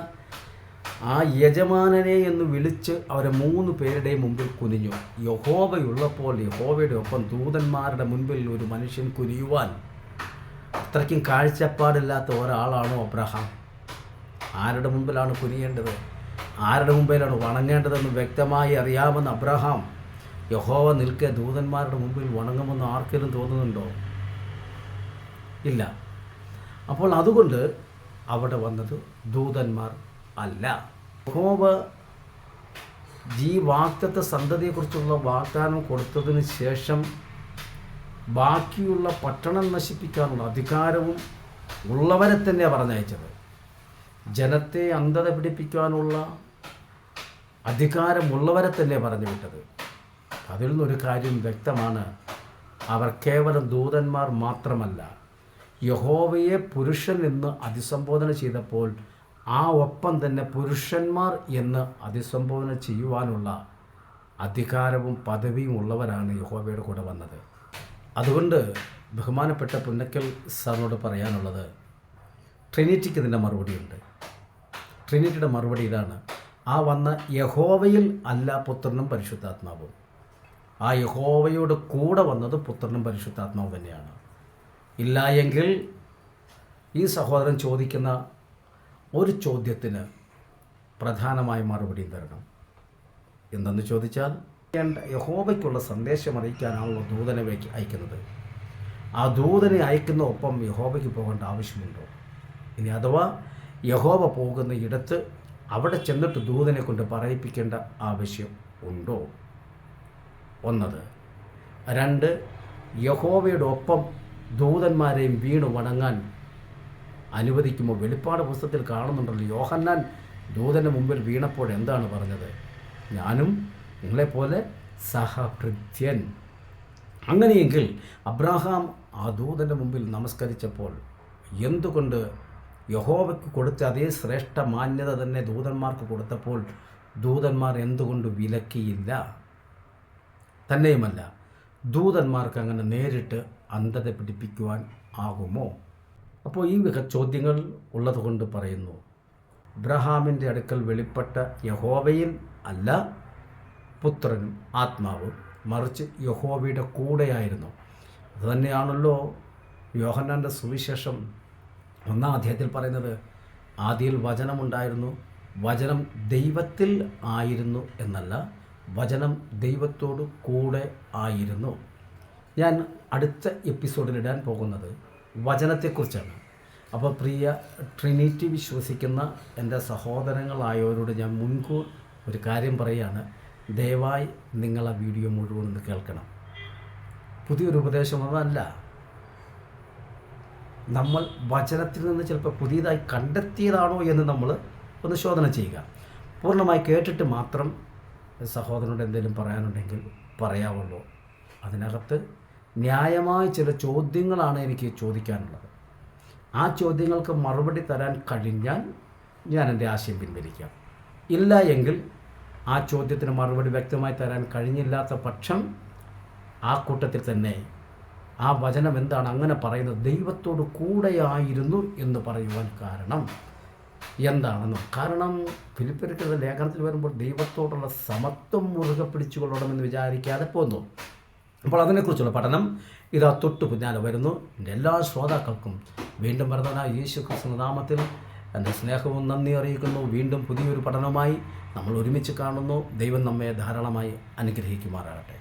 S2: ആ യജമാനനെ എന്ന് വിളിച്ച് അവരെ 3 പേരുടെയും മുമ്പിൽ കുനിഞ്ഞു. യഹോവയുള്ളപ്പോൾ യഹോവയുടെ ഒപ്പം ദൂതന്മാരുടെ മുൻപിൽ ഒരു മനുഷ്യൻ കുനിയുവാൻ അത്രയ്ക്കും കാഴ്ചപ്പാടില്ലാത്ത ഒരാളാണോ അബ്രഹാം? ആരുടെ മുമ്പിലാണ് കുനിയേണ്ടത്, ആരുടെ മുമ്പിലാണ് വണങ്ങേണ്ടതെന്ന് വ്യക്തമായി അറിയാമെന്ന് അബ്രഹാം യഹോവ നിൽക്കെ ദൂതന്മാരുടെ മുമ്പിൽ വണങ്ങുമെന്ന് ആർക്കെങ്കിലും തോന്നുന്നുണ്ടോ? ഇല്ല. അപ്പോൾ അതുകൊണ്ട് അവിടെ വന്നത് ദൂതന്മാർ അല്ല. യഹോവ ഈ വാഗ്ദത്ത സന്തതിയെക്കുറിച്ചുള്ള വാഗ്ദാനം കൊടുത്തതിന് ശേഷം ബാക്കിയുള്ള പട്ടണം നശിപ്പിക്കാനുള്ള അധികാരവും ഉള്ളവരെ തന്നെ പറഞ്ഞയച്ചത്. ജനത്തെ അന്ധത പിടിപ്പിക്കാനുള്ള അധികാരമുള്ളവരെ തന്നെ പറഞ്ഞു വിട്ടത്. അതിൽ നിന്നൊരു കാര്യം വ്യക്തമാണ്, അവർ കേവലം ദൂതന്മാർ മാത്രമല്ല, യഹോവയെ പുരുഷൻ എന്ന് അഭിസംബോധന ചെയ്തപ്പോൾ ആ ഒപ്പം തന്നെ പുരുഷന്മാർ എന്ന് അഭിസംബോധന ചെയ്യുവാനുള്ള അധികാരവും പദവിയും ഉള്ളവരാണ് യഹോവയുടെ കൂടെ വന്നത്. അതുകൊണ്ട് ബഹുമാനപ്പെട്ട പുന്നക്കൽ സാറിനോട് പറയാനുള്ളത്, ട്രിനിറ്റിക്ക് ഇതിൻ്റെ മറുപടിയുണ്ട്. ട്രിനിറ്റിയുടെ മറുപടി ഇതാണ്: ആ വന്ന യഹോവയിൽ അല്ല പുത്രനും പരിശുദ്ധാത്മാവും. ആ യഹോവയോട് കൂടെ വന്നത് പുത്രനും പരിശുദ്ധാത്മാവും തന്നെയാണ്. ഇല്ല എങ്കിൽ ഈ സഹോദരൻ ചോദിക്കുന്ന ഒരു ചോദ്യത്തിന് പ്രധാനമായ മറുപടിയും തരണം. എന്തെന്ന് ചോദിച്ചാൽ, യഹോവയ്ക്കുള്ള സന്ദേശം അറിയിക്കാനാണല്ലോ ദൂതനെ അയക്കുന്നത്. ആ ദൂതനെ അയക്കുന്ന ഒപ്പം യഹോവയ്ക്ക് പോകേണ്ട ആവശ്യമുണ്ടോ? ഇനി അഥവാ യഹോവ പോകുന്ന ഇടത്ത് അവിടെ ചെന്നിട്ട് ദൂതനെ കൊണ്ട് പറയിപ്പിക്കേണ്ട ആവശ്യം ഉണ്ടോ? ഒന്നത്. 2, യഹോവയുടെ ഒപ്പം ദൂതന്മാരെയും വീണ് വണങ്ങാൻ അനുവദിക്കുമ്പോൾ വെളിപ്പാട് പുസ്തകത്തിൽ കാണുന്നുണ്ടല്ലോ, യോഹന്നാൻ ദൂതൻ്റെ മുമ്പിൽ വീണപ്പോൾ എന്താണ് പറഞ്ഞത്? ഞാനും നിങ്ങളെപ്പോലെ സഹഭൃത്യൻ. അങ്ങനെയെങ്കിൽ അബ്രഹാം ആ ദൂതൻ്റെ മുമ്പിൽ നമസ്കരിച്ചപ്പോൾ എന്തുകൊണ്ട് യഹോവയ്ക്ക് കൊടുത്ത അതേ ശ്രേഷ്ഠ മാന്യത തന്നെ ദൂതന്മാർക്ക് കൊടുത്തപ്പോൾ ദൂതന്മാർ എന്തുകൊണ്ട് വിലക്കിയില്ല? തന്നെയുമല്ല, ദൂതന്മാർക്ക് അങ്ങനെ നേരിട്ട് അന്ധത പിടിപ്പിക്കുവാൻ ആകുമോ? അപ്പോൾ ഈ ചോദ്യങ്ങൾ ഉള്ളതുകൊണ്ട് പറയുന്നു, അബ്രഹാമിൻ്റെ അടുക്കൽ വെളിപ്പെട്ട യഹോവയിൽ അല്ല പുത്രനും ആത്മാവും, മറിച്ച് യഹോവയുടെ കൂടെയായിരുന്നു. അതുതന്നെയാണല്ലോ യോഹന്നാൻ്റെ സുവിശേഷം 1-ാം അധ്യായത്തിൽ പറയുന്നത്, ആദിയിൽ വചനമുണ്ടായിരുന്നു, വചനം ദൈവത്തിൽ ആയിരുന്നു എന്നല്ല, വചനം ദൈവത്തോട് കൂടെ ആയിരുന്നു. ഞാൻ അടുത്ത എപ്പിസോഡിൽ ഇടാൻ പോകുന്നത് വചനത്തെക്കുറിച്ചാണ്. അപ്പോൾ പ്രിയ ട്രിനിറ്റി വിശ്വസിക്കുന്ന എൻ്റെ സഹോദരങ്ങളായവരോട് ഞാൻ മുൻകൂർ ഒരു കാര്യം പറയുകയാണ്, ദയവായി നിങ്ങൾ ആ വീഡിയോ മുഴുവൻ ഒന്ന് കേൾക്കണം. പുതിയൊരു ഉപദേശമൊന്നുമല്ല. നമ്മൾ വചനത്തിൽ നിന്ന് ചിലപ്പോൾ പുതിയതായി കണ്ടെത്തിയതാണോ എന്ന് നമ്മൾ ഒന്ന് ശോധന ചെയ്യുക. പൂർണ്ണമായി കേട്ടിട്ട് മാത്രം സഹോദരനോട് എന്തെങ്കിലും പറയാനുണ്ടെങ്കിൽ പറയാവുള്ളൂ. അതിനകത്ത് ന്യായമായ ചില ചോദ്യങ്ങളാണ് എനിക്ക് ചോദിക്കാനുള്ളത്. ആ ചോദ്യങ്ങൾക്ക് മറുപടി തരാൻ കഴിഞ്ഞാൽ ഞാൻ എൻ്റെ ആശയം പിൻവലിക്കാം. ഇല്ല എങ്കിൽ ആ ചോദ്യത്തിന് മറുപടി വ്യക്തമായി തരാൻ കഴിഞ്ഞില്ലാത്ത പക്ഷം ആ കൂട്ടത്തിൽ തന്നെ ആ വചനം എന്താണ് അങ്ങനെ പറയുന്നത്, ദൈവത്തോട് കൂടെയായിരുന്നു എന്ന് പറയുവാൻ കാരണം എന്താണെന്നും, കാരണം ഫിലിപ്പിയർക്കുള്ള ലേഖനത്തിൽ വരുമ്പോൾ ദൈവത്തോടുള്ള സമത്വം മുറുകെ പിടിച്ചുകൊള്ളണമെന്ന് വിചാരിക്കാതെ പോന്നു. അപ്പോൾ അതിനെക്കുറിച്ചുള്ള പഠനം ഇതാ തൊട്ട് പിന്നാലെ വരുന്നു. എൻ്റെ എല്ലാ ശ്രോതാക്കൾക്കും വീണ്ടും വരുന്നതായ യേശു ക്രിസ്തു നാമത്തിൽ എൻ്റെ സ്നേഹവും നന്ദി അറിയിക്കുന്നു. വീണ്ടും പുതിയൊരു പഠനവുമായി നമ്മൾ ഒരുമിച്ച് കാണുന്നു. ദൈവം നമ്മെ ധാരാളമായി അനുഗ്രഹിക്കുമാറാകട്ടെ.